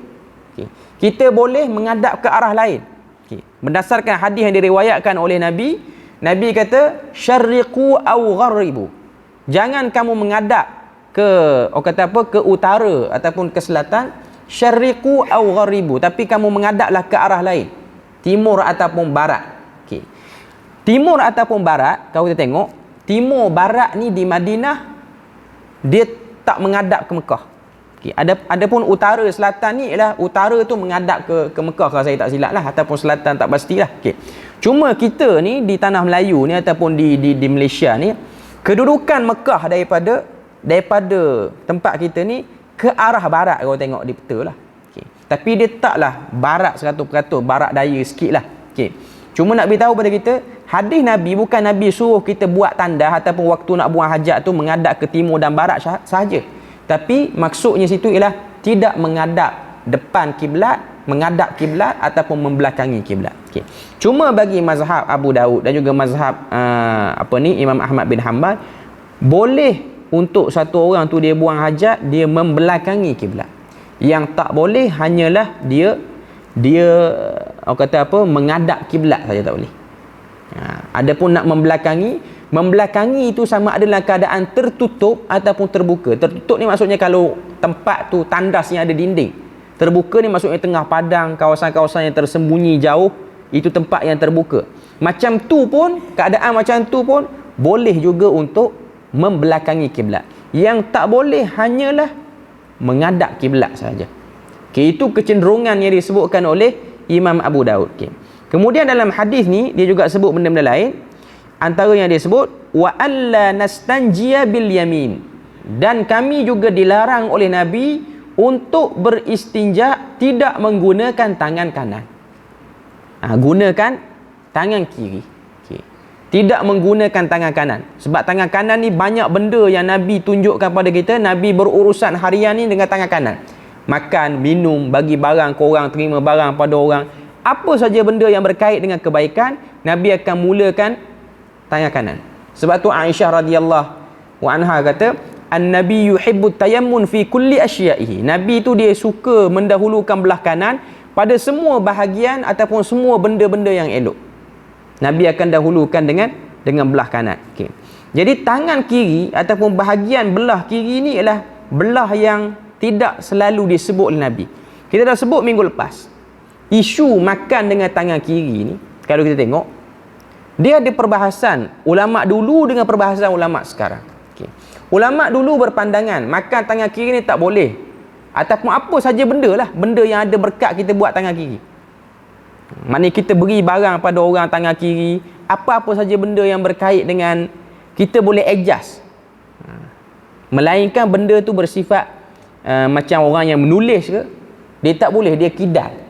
Okay. Kita boleh menghadap ke arah lain. Okay. Berdasarkan hadis yang diriwayatkan oleh Nabi, Nabi kata syarriqu aw gharribu. Jangan kamu menghadap ke, ke utara ataupun ke selatan, syarriqu aw gharribu, tapi kamu menghadaplah ke arah lain, timur ataupun barat. Okay. Timur ataupun barat, kalau kita tengok, timur barat ni di Madinah dia tak menghadap ke Mekah. Okay. Adapun utara selatan ni ialah utara tu menghadap ke Mekah kalau saya tak silap lah, ataupun selatan tak pastilah. Okay. Cuma kita ni di tanah Melayu ni ataupun di Malaysia ni, kedudukan Mekah daripada tempat kita ni ke arah barat kalau tengok di peta lah. Okay. Tapi dia taklah barat 100%, barat daya sikit lah. Okay. Cuma nak beritahu pada kita, hadis Nabi bukan Nabi suruh kita buat tanda ataupun waktu nak buang hajat tu menghadap ke timur dan barat sahaja. Tapi maksudnya situ ialah tidak menghadap depan kiblat menghadap kiblat ataupun membelakangi kiblat. Okey. Cuma bagi mazhab Abu Daud dan juga mazhab Imam Ahmad bin Hanbal, boleh untuk satu orang tu dia buang hajat, dia membelakangi kiblat. Yang tak boleh hanyalah dia orang kata menghadap kiblat saja, tak boleh. Adapun nak membelakangi itu sama ada dalam keadaan tertutup ataupun terbuka. Tertutup ni maksudnya kalau tempat tu tandas yang ada dinding. Terbuka ni maksudnya tengah padang, kawasan-kawasan yang tersembunyi jauh, itu tempat yang terbuka. Macam tu pun, keadaan macam tu pun boleh juga untuk membelakangi kiblat. Yang tak boleh hanyalah menghadap kiblat saja. Okay, itu kecenderungan yang disebutkan oleh Imam Abu Daud. Okay. Kemudian dalam hadis ni dia juga sebut benda-benda lain. Antara yang dia sebut, wa alla nastanjiya bil yamin. Dan kami juga dilarang oleh Nabi untuk beristinja tidak menggunakan tangan kanan. Gunakan tangan kiri. Okay. Tidak menggunakan tangan kanan. Sebab tangan kanan ni banyak benda yang Nabi tunjukkan pada kita. Nabi berurusan harian ni dengan tangan kanan. Makan, minum, bagi barang ke orang, terima barang pada orang. Apa saja benda yang berkait dengan kebaikan, Nabi akan mulakan tangan kanan. Sebab tu Aisyah radhiyallahu anha kata, An-Nabi yuhibbu tayammun fi kulli asya'ihi. Nabi tu dia suka mendahulukan belah kanan pada semua bahagian ataupun semua benda-benda yang elok. Nabi akan dahulukan dengan belah kanan. Okay. Jadi tangan kiri ataupun bahagian belah kiri ni ialah belah yang tidak selalu disebut oleh Nabi. Kita dah sebut minggu lepas. Isu makan dengan tangan kiri ni, kalau kita tengok, dia ada perbahasan ulama dulu dengan perbahasan ulama sekarang. Okay. Ulama dulu berpandangan makan tangan kiri ni tak boleh, ataupun apa saja benda lah, benda yang ada berkat kita buat tangan kiri. Maknanya kita beri barang pada orang tangan kiri, apa-apa saja benda yang berkait dengan kita boleh adjust. Melainkan benda tu bersifat macam orang yang menulis ke, dia tak boleh, dia kidal.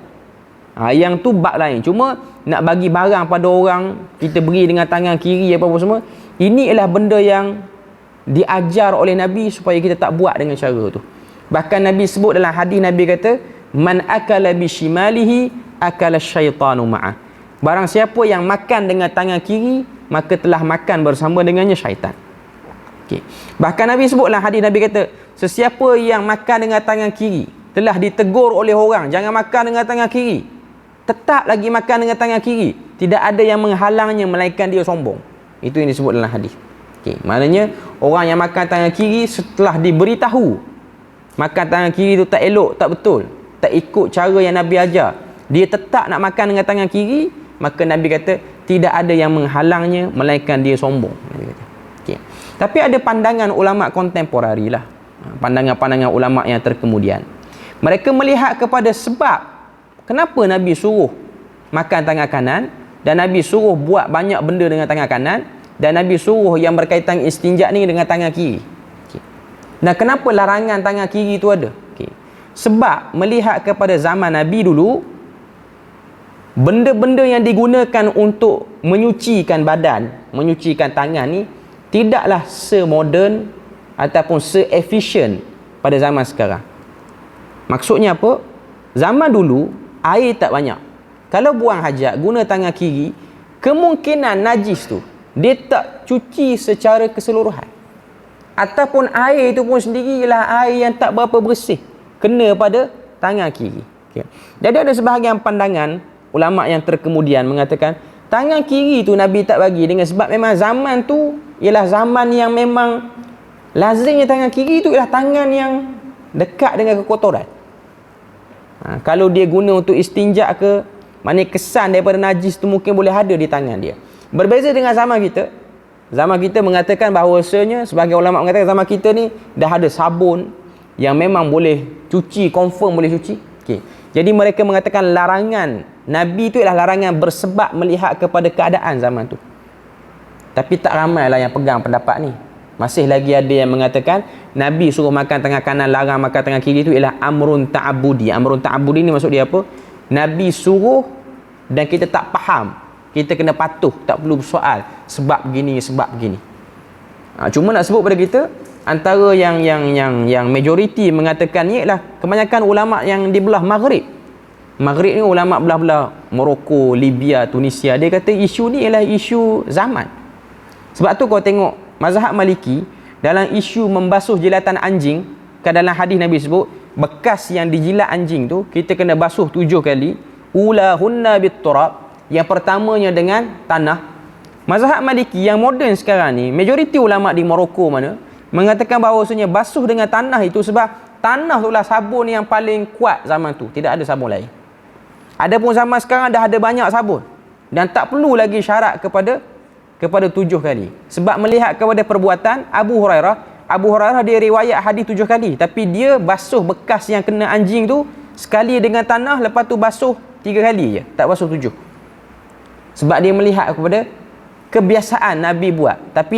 Yang tu bab lain. Cuma nak bagi barang pada orang, kita beri dengan tangan kiri apa-apa semua, ini ialah benda yang diajar oleh Nabi supaya kita tak buat dengan cara tu. Bahkan Nabi sebut dalam hadis, Nabi kata, man akala bishimalihi akala syaitanu ma'ah. Barang siapa yang makan dengan tangan kiri, maka telah makan bersama dengannya syaitan. Okay. Bahkan Nabi sebut dalam hadis, Nabi kata, sesiapa yang makan dengan tangan kiri telah ditegur oleh orang, jangan makan dengan tangan kiri, tetap lagi makan dengan tangan kiri, tidak ada yang menghalangnya melainkan dia sombong. Itu yang disebut dalam hadis. Okay. Maknanya orang yang makan tangan kiri setelah diberitahu makan tangan kiri itu tak elok, tak betul, tak ikut cara yang Nabi ajar, dia tetap nak makan dengan tangan kiri, maka Nabi kata tidak ada yang menghalangnya melainkan dia sombong. Nabi kata. Okay. Tapi ada pandangan ulama kontemporari lah, pandangan-pandangan ulama yang terkemudian. Mereka melihat kepada sebab kenapa Nabi suruh makan tangan kanan, dan Nabi suruh buat banyak benda dengan tangan kanan, dan Nabi suruh yang berkaitan istinja ni dengan tangan kiri. Okay. Nah, kenapa larangan tangan kiri itu ada? Okay. Sebab melihat kepada zaman Nabi dulu, benda-benda yang digunakan untuk menyucikan badan, menyucikan tangan ni tidaklah se-modern ataupun se-efficient pada zaman sekarang. Maksudnya apa? Zaman dulu air tak banyak. Kalau buang hajat guna tangan kiri, kemungkinan najis tu dia tak cuci secara keseluruhan. Ataupun air itu pun sendiri ialah air yang tak berapa bersih, kena pada tangan kiri. Okay. Jadi ada sebahagian pandangan ulama yang terkemudian mengatakan tangan kiri tu Nabi tak bagi dengan sebab memang zaman tu ialah zaman yang memang lazimnya tangan kiri tu ialah tangan yang dekat dengan kekotoran. Kalau dia guna untuk istinja ke, maknanya kesan daripada najis tu mungkin boleh ada di tangan dia. Berbeza dengan zaman kita. Zaman kita mengatakan bahawasanya, sebagai ulama mengatakan zaman kita ni dah ada sabun yang memang boleh cuci, confirm boleh cuci. Okay. Jadi mereka mengatakan larangan Nabi tu ialah larangan bersebab melihat kepada keadaan zaman tu. Tapi tak ramailah yang pegang pendapat ni. Masih lagi ada yang mengatakan Nabi suruh makan tangan kanan, larang makan tangan kiri tu ialah amrun ta'abudi. Amrun ta'abudi ni maksud dia apa? Nabi suruh dan kita tak faham, kita kena patuh, tak perlu bersoal sebab begini, sebab begini. Cuma nak sebut pada kita, antara yang majoriti mengatakan ni ialah kebanyakan ulama yang di belah Maghrib. Maghrib ni ulama belah-belah Morocco, Libya, Tunisia, dia kata isu ni ialah isu zaman. Sebab tu kau tengok mazhab Maliki dalam isu membasuh jilatan anjing, kan dalam hadis Nabi sebut bekas yang dijilat anjing tu kita kena basuh 7 kali. Ulahunna bit-turab, yang pertamanya dengan tanah. Mazhab Maliki yang moden sekarang ni, majoriti ulama di Morocco mana mengatakan bahawasanya basuh dengan tanah itu sebab tanah itulah sabun yang paling kuat zaman tu, tidak ada sabun lain. Adapun zaman sekarang dah ada banyak sabun dan tak perlu lagi syarat kepada 7 kali. Sebab melihat kepada perbuatan Abu Hurairah dia riwayat hadis 7 kali, tapi dia basuh bekas yang kena anjing tu sekali dengan tanah, lepas tu basuh 3 kali je, tak basuh 7. Sebab dia melihat kepada kebiasaan Nabi buat. Tapi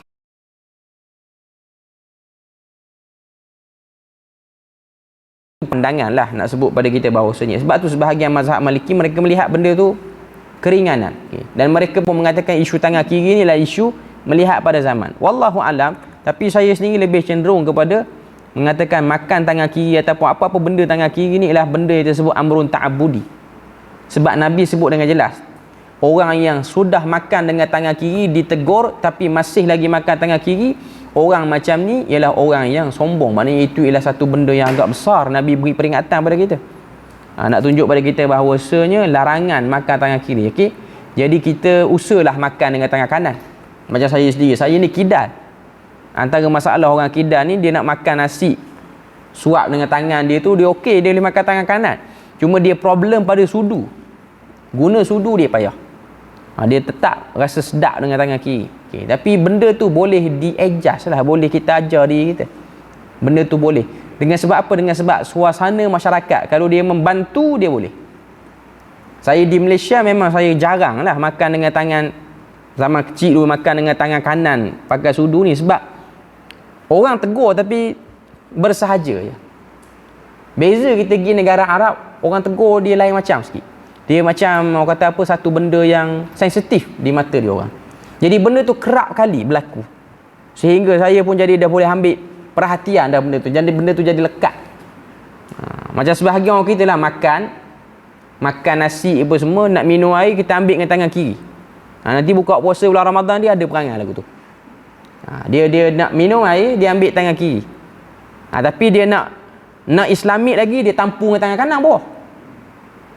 pandangan lah nak sebut pada kita bahawasanya, sebab tu sebahagian mazhab Maliki mereka melihat benda tu keringanan, dan mereka pun mengatakan isu tangan kiri ni lah isu melihat pada zaman. Wallahu alam, tapi saya sendiri lebih cenderung kepada mengatakan makan tangan kiri ataupun apa-apa benda tangan kiri ni ialah benda yang disebut amrun ta'abudi. Sebab Nabi sebut dengan jelas, orang yang sudah makan dengan tangan kiri ditegur tapi masih lagi makan tangan kiri, orang macam ni ialah orang yang sombong. Maknanya itu ialah satu benda yang agak besar. Nabi beri peringatan pada kita. Nak tunjuk pada kita bahawasanya larangan makan tangan kiri. Okey. Jadi kita usahalah makan dengan tangan kanan. Macam saya sendiri, saya ni kidal. Antara masalah orang kidal ni, dia nak makan nasi suap dengan tangan dia tu, dia okey, dia boleh makan tangan kanan. Cuma dia problem pada sudu. Guna sudu dia payah. Dia tetap rasa sedap dengan tangan kiri. Okay. Tapi benda tu boleh di-adjust lah, boleh kita ajar diri kita. Benda tu boleh. Dengan sebab apa? Dengan sebab suasana masyarakat. Kalau dia membantu, dia boleh. Saya di Malaysia memang saya jarang lah makan dengan tangan, zaman kecil dulu makan dengan tangan kanan pakai sudu ni, sebab orang tegur tapi bersahaja je. Beza kita pergi negara Arab, orang tegur dia lain macam sikit. Dia macam orang kata apa, satu benda yang sensitif di mata dia orang. Jadi benda tu kerap kali berlaku, sehingga saya pun jadi dah boleh ambil perhatian dah benda tu. Jadi benda tu jadi lekat. Macam sebahagian orang kita lah makan nasi apa semua, nak minum air kita ambil dengan tangan kiri. Nanti buka puasa bulan Ramadan dia ada perangai lagu tu. Dia nak minum air, dia ambil tangan kiri. Tapi dia nak Islamik lagi, dia tampung dengan tangan kanan bawah.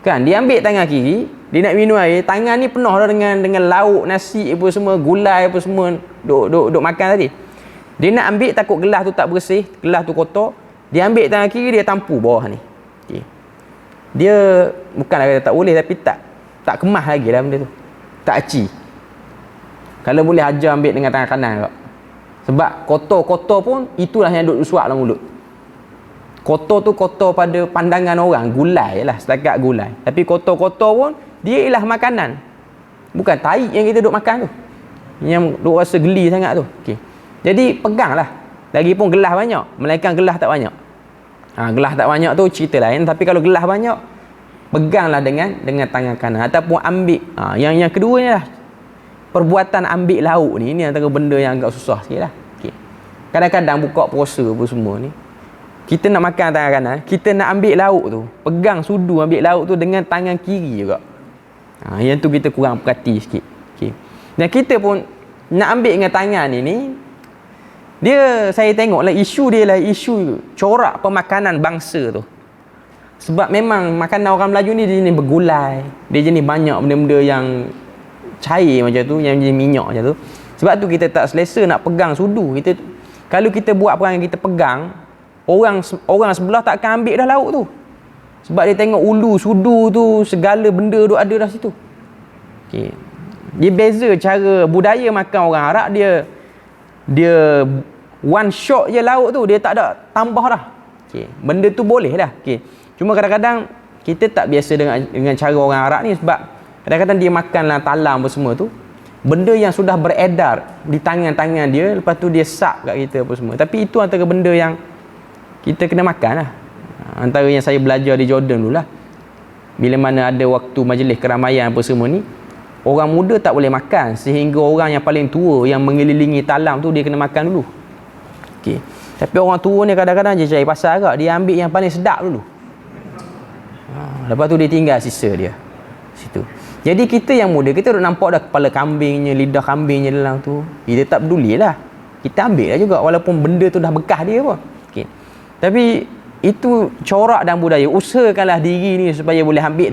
Kan, dia ambil tangan kiri, dia nak minum air, tangan ni penuh dah dengan lauk, nasi apa semua, gulai apa semua, duk makan tadi. Dia nak ambil, takut gelas tu tak bersih, gelas tu kotor, dia ambil tangan kiri, dia tampu bawah ni. Okay. Dia bukanlah kata tak boleh, tapi tak kemas lagi lah benda tu. Tak aci. Kalau boleh ajar ambil dengan tangan kanan kak. Sebab kotor-kotor pun itulah yang duk suap dalam mulut. Kotor tu kotor pada pandangan orang, gulai lah, setakat gulai. Tapi kotor-kotor pun dia ialah makanan. Bukan tahi yang kita duk makan tu, yang duk rasa geli sangat tu. Okay. Jadi peganglah. Lagipun gelas banyak, melainkan gelas tak banyak. Gelas tak banyak tu cerita lain. Tapi kalau gelas banyak, peganglah dengan tangan kanan ataupun ambil. Yang kedua ni lah, perbuatan ambil lauk ni antara benda yang agak susah sikit lah. Okay. Kadang-kadang buka puasa apa semua ni, kita nak makan tangan kanan, kita nak ambil lauk tu, pegang sudu ambil lauk tu dengan tangan kiri juga. Yang tu kita kurang perhati sikit. Okay. Dan kita pun nak ambil dengan tangan ni, dia saya tengoklah isu dia lah isu corak pemakanan bangsa tu. Sebab memang makanan orang Melayu ni dia jenis bergulai, dia jenis banyak benda-benda yang cair macam tu, yang jenis minyak macam tu. Sebab tu kita tak selesa nak pegang sudu. Kalau kita buat perangai kita pegang, orang sebelah takkan ambil dah lauk tu. Sebab dia tengok ulu sudu tu, segala benda duk ada dah situ. Okay. Dia beza cara budaya makan orang Arab, dia one shot je lauk tu, dia tak ada tambah dah. Okay. Benda tu boleh dah. Okay. Cuma kadang-kadang kita tak biasa dengan cara orang Arab ni, sebab kadang-kadang dia makanlah talam apa semua tu, benda yang sudah beredar di tangan-tangan dia, lepas tu dia sap kat kita apa semua. Tapi itu antara benda yang kita kena makan lah. Antara yang saya belajar di Jordan dulu lah, bila mana ada waktu majlis keramaian apa semua ni, orang muda tak boleh makan, sehingga orang yang paling tua yang mengelilingi talam tu dia kena makan dulu. Okay. Tapi orang tua ni kadang-kadang je cari pasal agak, dia ambil yang paling sedap dulu. Lepas tu dia tinggal sisa dia situ. Jadi kita yang muda, kita duk nampak dah kepala kambingnya, lidah kambingnya dalam tu, kita tak peduli lah, kita ambil lah juga walaupun benda tu dah bekas dia pun. Okay. Tapi itu corak dan budaya. Usahakanlah diri ni supaya boleh ambil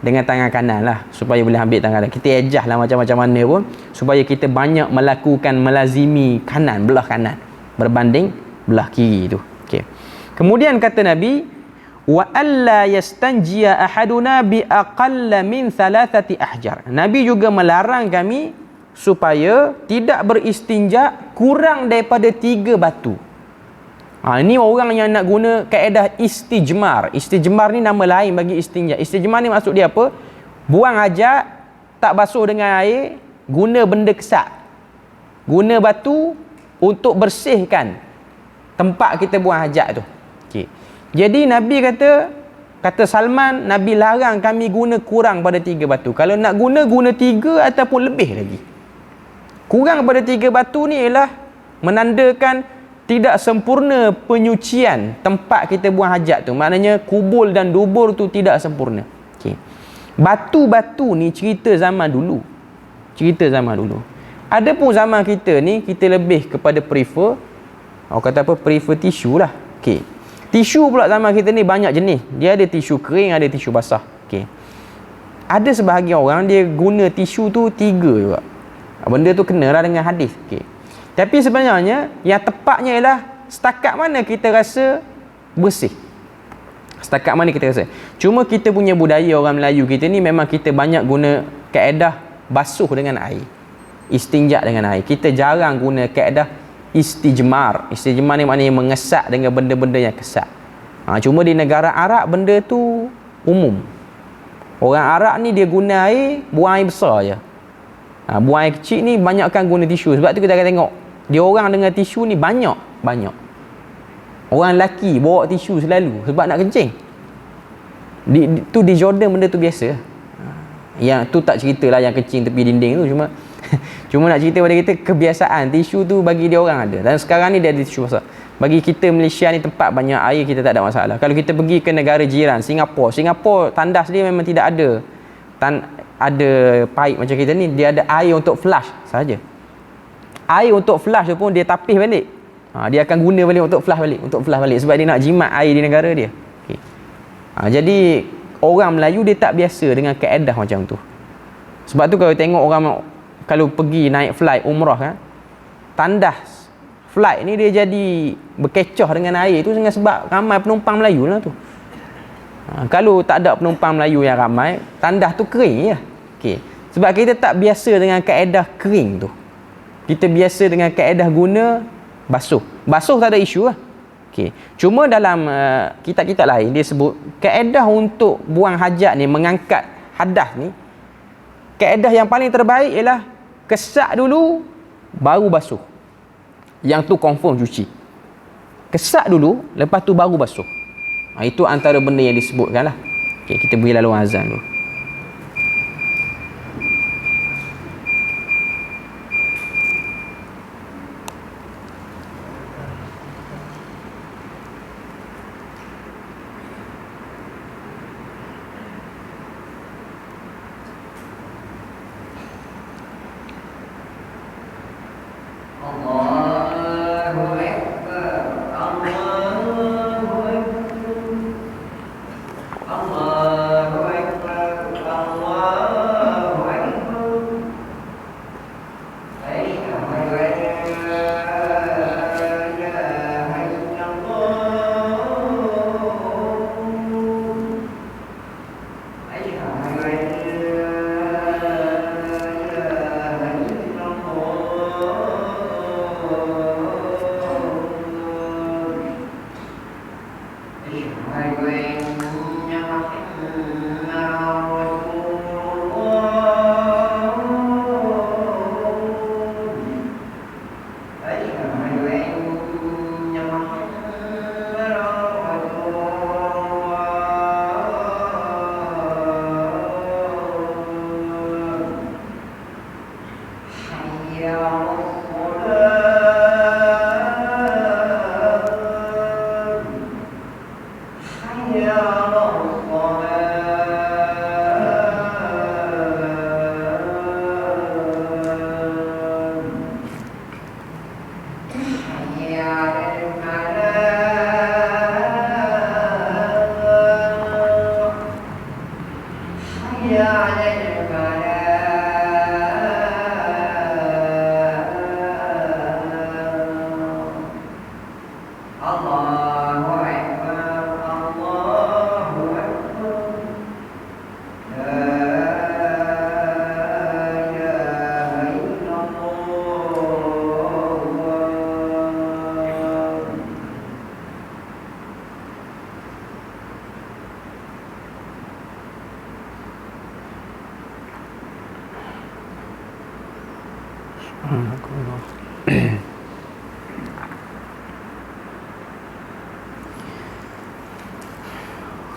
dengan tangan kanan lah, supaya boleh ambil tangan kanan. Kita ejah lah macam-macam mana pun supaya kita banyak melakukan, melazimi kanan, belah kanan berbanding belah kiri tu. Okay. Kemudian kata Nabi, wa alla yastanjiya ahaduna bi aqalla min thalathati ahjar. Nabi juga melarang kami supaya tidak beristinja kurang daripada 3 batu. Ini orang yang nak guna kaedah istijmar. Istijmar ni nama lain bagi istinja. Istijmar ni maksud dia apa? Buang hajat, tak basuh dengan air, guna benda kesat. Guna batu untuk bersihkan tempat kita buang hajat tu. Okay. Jadi Nabi kata Salman, Nabi larang kami guna kurang pada 3 batu. Kalau nak guna 3 ataupun lebih lagi. Kurang pada 3 batu ni ialah menandakan tidak sempurna penyucian tempat kita buang hajat tu. Maknanya kubul dan dubur tu tidak sempurna. Okay. Batu-batu ni cerita zaman dulu. Adapun zaman kita ni, kita lebih kepada prefer, orang kata apa, prefer tisu lah. Okay. Tisu pula zaman kita ni banyak jenis. Dia ada tisu kering, ada tisu basah. Okay. Ada sebahagian orang dia guna tisu tu 3 juga. Benda tu kenalah dengan hadis. Okay. Tapi sebenarnya yang tepatnya ialah setakat mana kita rasa bersih. Setakat mana kita rasa. Cuma kita punya budaya orang Melayu kita ni memang kita banyak guna kaedah basuh dengan air, istinja dengan air. Kita jarang guna kaedah istijmar. Istijmar ni maknanya mengesak dengan benda-benda yang kesat. Cuma di negara Arab benda tu umum. Orang Arab ni dia guna air, buang air besar je. Buang air kecil ni banyakkan guna tisu. Sebab tu kita akan tengok dia orang dengan tisu ni banyak. Orang lelaki bawa tisu selalu sebab nak kencing. Di Jordan benda tu biasa. Yang tu tak ceritalah yang kencing tepi dinding tu, cuma nak cerita pada kita kebiasaan tisu tu bagi dia orang ada. Dan sekarang ni dia ada tisu basah. Bagi kita Malaysia ni tempat banyak air, kita tak ada masalah. Kalau kita pergi ke negara jiran Singapura tandas dia memang tidak ada ada paip macam kita ni, dia ada air untuk flush saja. Air untuk flush tu pun dia tapis balik. Dia akan guna balik untuk flush balik sebab dia nak jimat air di negara dia. Okay. Jadi orang Melayu dia tak biasa dengan kaedah macam tu. Sebab tu kalau tengok orang kalau pergi naik flight umrah kan, tandas flight ni dia jadi berkecoh dengan air tu dengan sebab ramai penumpang Melayu lah tu. Kalau tak ada penumpang Melayu yang ramai, tandas tu kering je. Okay. Sebab kita tak biasa dengan kaedah kering tu. Kita biasa dengan kaedah guna basuh. Basuh tak ada isu lah. Okay. Cuma dalam kitab-kitab lain dia sebut kaedah untuk buang hajat ni, mengangkat hadas ni, kaedah yang paling terbaik ialah kesak dulu baru basuh. Yang tu confirm cuci. Kesak dulu lepas tu baru basuh. Itu antara benda yang disebutkan lah. Okay, kita beri laluan azan dulu.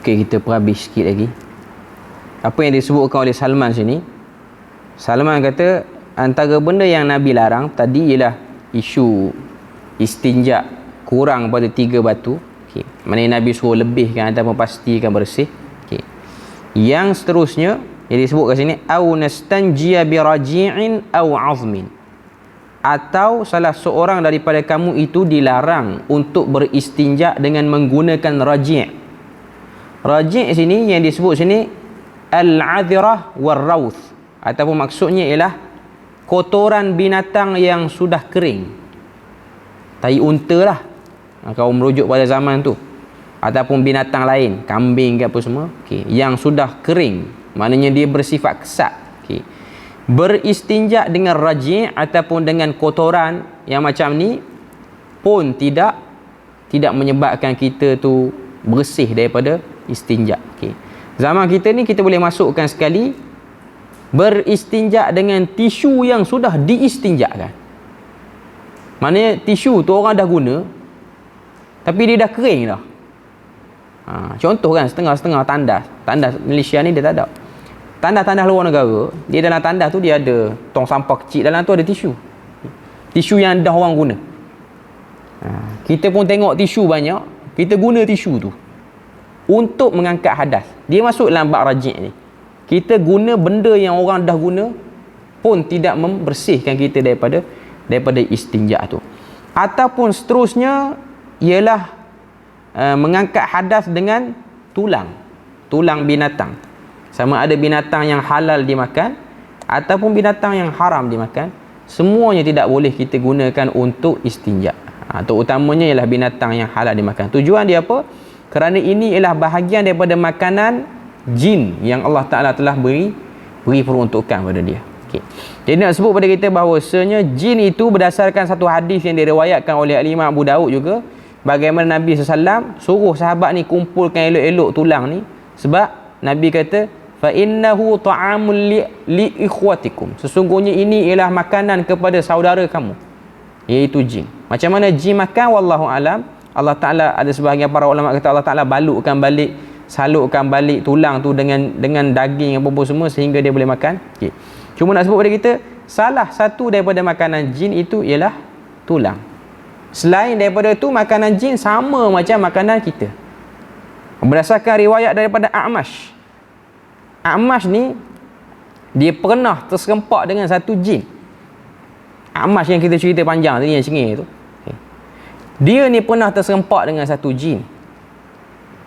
Okey, kita perhabis sikit lagi. Apa yang disebutkan oleh Salman sini, Salman kata antara benda yang Nabi larang tadi ialah isu istinja kurang pada 3 batu. Okey, maknanya Nabi suruh lebihkan ataupun pastikan bersih. Okey. Yang seterusnya yang disebut kat sini, au nastanjiya bi raji'in au 'azmin, atau salah seorang daripada kamu itu dilarang untuk beristinja dengan menggunakan raji'. Raji' sini yang disebut sini al-'adhirah war-rawth, ataupun maksudnya ialah kotoran binatang yang sudah kering. Tai unta lah kalau merujuk pada zaman tu, ataupun binatang lain, kambing ke apa semua, okey, yang sudah kering, maknanya dia bersifat kesat. Okey, beristinja dengan raji' ataupun dengan kotoran yang macam ni pun tidak menyebabkan kita tu bersih daripada istinja. Okey, zaman kita ni kita boleh masukkan sekali beristinja dengan tisu yang sudah diistinjakan. Maknanya tisu tu orang dah guna tapi dia dah kering dah. Contoh kan, setengah-setengah tandas Malaysia ni dia tak ada. Tandas luar negara, dia dalam tandas tu dia ada tong sampah kecil, dalam tu ada tisu yang dah orang guna. Kita pun tengok tisu banyak, kita guna tisu tu untuk mengangkat hadas. Dia masuk dalam bab raji' ni. Kita guna benda yang orang dah guna pun tidak membersihkan kita daripada istinja tu. Ataupun seterusnya ialah mengangkat hadas dengan tulang binatang. Sama ada binatang yang halal dimakan ataupun binatang yang haram dimakan, semuanya tidak boleh kita gunakan untuk istinja. Terutamanya ialah binatang yang halal dimakan. Tujuan dia apa? Kerana ini ialah bahagian daripada makanan jin yang Allah Ta'ala telah beri peruntukan pada dia. Okay. Jadi nak sebut pada kita bahawasanya jin itu berdasarkan satu hadis yang diriwayatkan oleh Imam Abu Daud juga, bagaimana Nabi SAW suruh sahabat ni kumpulkan elok-elok tulang ni, sebab Nabi kata fa innahu ta'amul li ikhwatikum, sesungguhnya ini ialah makanan kepada saudara kamu, iaitu jin. Macam mana jin makan, wallahu alam. Allah Ta'ala, ada sebahagian para ulama kata Allah Ta'ala salurkan balik tulang tu dengan daging apa-apa semua sehingga dia boleh makan. Okay. Cuma nak sebut pada kita, salah satu daripada makanan jin itu ialah tulang. Selain daripada tu, makanan jin sama macam makanan kita. Berdasarkan riwayat daripada A'mash ni, dia pernah terserempak dengan satu jin. A'mash yang kita cerita panjang tadi, yang cengih tu, dia ni pernah terserempak dengan satu jin.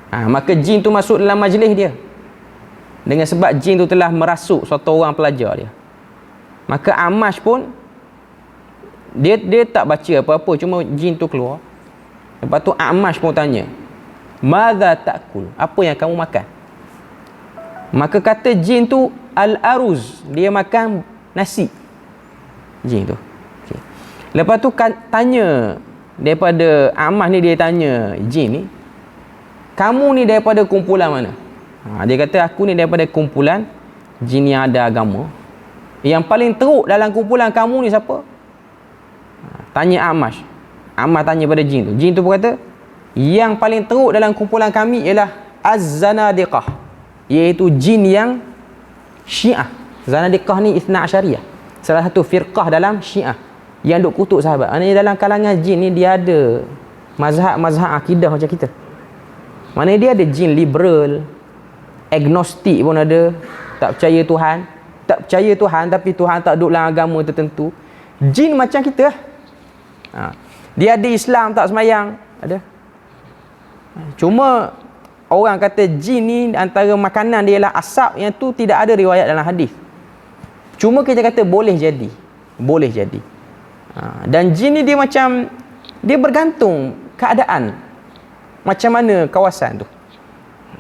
Maka jin tu masuk dalam majlis dia, dengan sebab jin tu telah merasuk suatu orang pelajar dia. Maka A'mash pun dia tak baca apa-apa, cuma jin tu keluar. Lepas tu A'mash pun tanya, "Madza ta'kul?" Apa yang kamu makan? Maka kata jin tu, "Al-aruz." Dia makan nasi. Jin tu. Okay. Lepas tu tanya daripada A'mash ni, dia tanya jin ni, "Kamu ni daripada kumpulan mana?" Dia kata, "Aku ni daripada kumpulan jin yang ada agama." "Yang paling teruk dalam kumpulan kamu ni siapa?" Tanya A'mash. A'mash tanya pada jin tu. Jin tu pun kata, "Yang paling teruk dalam kumpulan kami ialah Az-Zanadiqah," iaitu jin yang Syiah. Zanadiqah ni Ithna Asyariyah, salah satu firqah dalam Syiah yang duk kutuk sahabat. Maknanya dalam kalangan jin ni dia ada mazhab akidah macam kita. Maknanya dia ada jin liberal, agnostik pun ada, tak percaya Tuhan tapi Tuhan tak duduk dalam agama tertentu. Jin macam kita lah. Dia ada Islam tak semayang, ada. Cuma orang kata jin ni antara makanan dia ialah asap, yang tu tidak ada riwayat dalam hadis. Cuma kita kata boleh jadi. Boleh jadi. Dan jin ni dia macam, dia bergantung keadaan. Macam mana kawasan tu.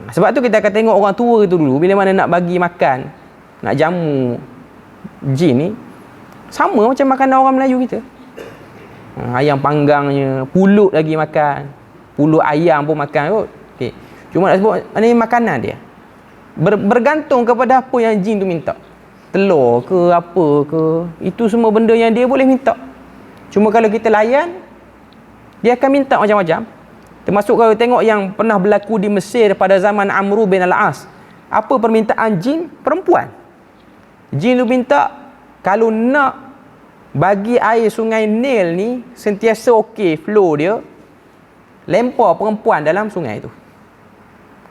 Sebab tu kita akan tengok orang tua tu dulu, bila mana nak bagi makan, nak jamu jin ni, sama macam makanan orang Melayu kita. Ayam panggangnya, pulut lagi makan. Pulut ayam pun makan kot. Okay. Cuma nak sebut, ini makanan dia. Bergantung kepada apa yang jin tu minta. Telur ke, apa ke, itu semua benda yang dia boleh minta. Cuma kalau kita layan, dia akan minta macam-macam. Termasuk kalau tengok yang pernah berlaku di Mesir pada zaman Amru bin Al-As. Apa permintaan jin? Perempuan. Jin tu minta, kalau nak bagi air sungai Nil ni sentiasa okey flow dia, lempar perempuan dalam sungai tu.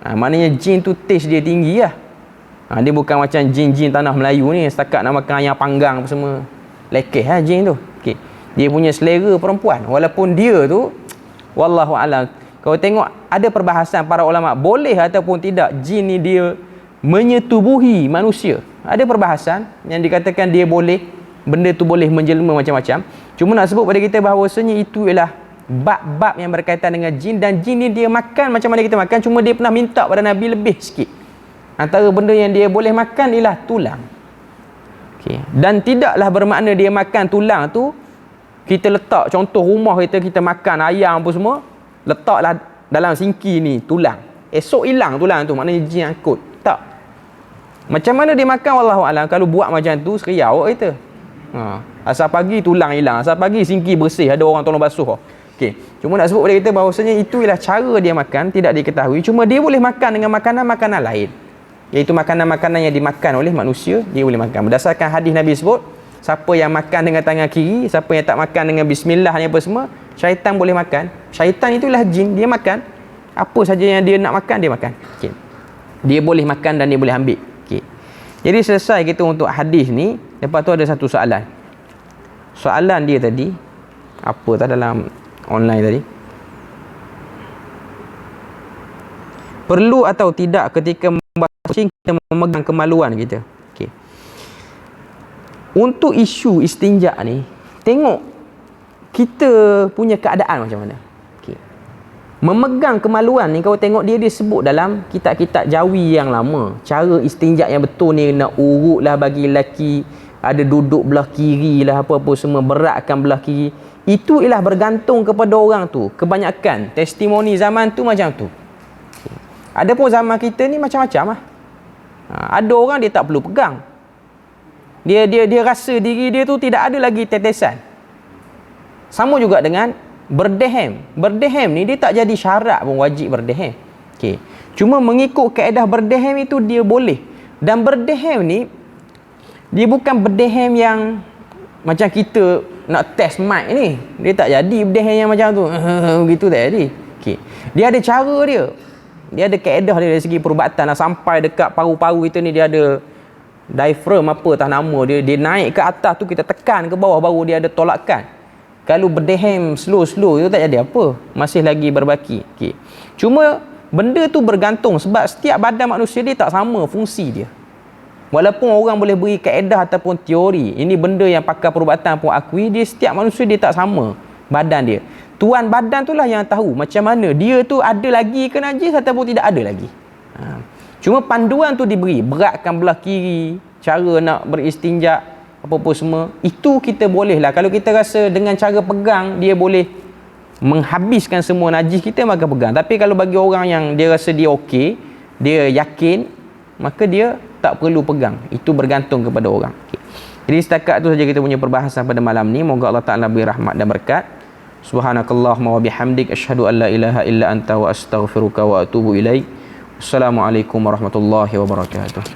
Maknanya jin tu taste dia tinggi lah. Dia bukan macam jin-jin tanah Melayu ni setakat nak makan ayam panggang apa semua. Lekeh lah jin tu. Okay. Dia punya selera perempuan. Walaupun dia tu, wallahu a'lam, kalau tengok ada perbahasan para ulama, boleh ataupun tidak jin ni dia menyetubuhi manusia. Ada perbahasan yang dikatakan dia boleh, benda tu boleh menjelma macam-macam. Cuma nak sebut pada kita bahawasanya itu ialah bab-bab yang berkaitan dengan jin, dan jin ni dia makan macam mana kita makan, cuma dia pernah minta pada Nabi lebih sikit. Antara benda yang dia boleh makan ialah tulang. Okay. Dan tidaklah bermakna dia makan tulang tu, kita letak contoh rumah kita makan ayam apa semua, letaklah dalam sinki ni tulang. Esok hilang tulang tu, maknanya jin angkut. Tak. Macam mana dia makan wallahu alam. Kalau buat macam tu seriau kita. Asal pagi tulang hilang, asal pagi sinki bersih, ada orang tolong basuh. Okey. Cuma nak sebut pada kita bahawasanya itu ialah cara dia makan, tidak diketahui. Cuma dia boleh makan dengan makanan-makanan lain, iaitu makanan-makanan yang dimakan oleh manusia, dia boleh makan. Berdasarkan hadis Nabi sebut, siapa yang makan dengan tangan kiri, siapa yang tak makan dengan bismillah ni apa semua, syaitan boleh makan. Syaitan itulah jin, dia makan apa saja yang dia nak makan, dia makan. Okey. Dia boleh makan dan dia boleh ambil. Okey. Jadi selesai kita untuk hadis ni. Lepas tu ada satu soalan. Soalan dia tadi, apa tak dalam online tadi? Perlu atau tidak ketika kucing kita memegang kemaluan kita? Okey. Untuk isu istinja ni, tengok kita punya keadaan macam mana. Okey. Memegang kemaluan ni, kau tengok dia sebut dalam kitab-kitab Jawi yang lama. Cara istinja yang betul ni, nak urut lah bagi lelaki, ada duduk belah kiri lah, apa-apa semua, beratkan belah kiri. Itu ialah bergantung kepada orang tu. Kebanyakan testimoni zaman tu macam tu. Ada pun zaman kita ni macam-macam lah. Ada orang dia tak perlu pegang. Dia rasa diri dia tu tidak ada lagi tetesan. Sama juga dengan berdehem. Berdehem ni dia tak jadi syarat pun wajib berdehem. Okay. Cuma mengikut kaedah berdehem itu dia boleh. Dan berdehem ni, dia bukan berdehem yang macam kita nak test mic ni. Dia tak jadi berdehem yang macam tu. Begitu tak jadi. Okay. Dia ada cara dia. Dia ada kaedah dia dari segi perubatan lah. Sampai dekat paru-paru kita ni dia ada diaphragm apa tak nama dia. Dia naik ke atas tu, kita tekan ke bawah baru dia ada tolakan. Kalau berdehem slow-slow itu tak jadi apa. Masih lagi berbaki. Okay. Cuma benda tu bergantung sebab setiap badan manusia dia tak sama fungsi dia. Walaupun orang boleh beri kaedah ataupun teori, ini benda yang pakar perubatan pun akui, dia setiap manusia dia tak sama badan dia. Tuan badan tu lah yang tahu macam mana dia tu ada lagi ke najis ataupun tidak ada lagi. Cuma panduan tu diberi, beratkan belah kiri, cara nak beristinja, apa-apa semua, itu kita boleh lah. Kalau kita rasa dengan cara pegang dia boleh menghabiskan semua najis kita, maka pegang. Tapi kalau bagi orang yang dia rasa dia okey, dia yakin, maka dia tak perlu pegang. Itu bergantung kepada orang. Okay. Jadi setakat tu saja kita punya perbahasan pada malam ni. Moga Allah Ta'ala beri rahmat dan berkat. Subhanakallahumma wa bihamdik, asyhadu an la ilaha illa anta wa astaghfiruka wa atubu ilaik. Assalamualaikum warahmatullahi wabarakatuh.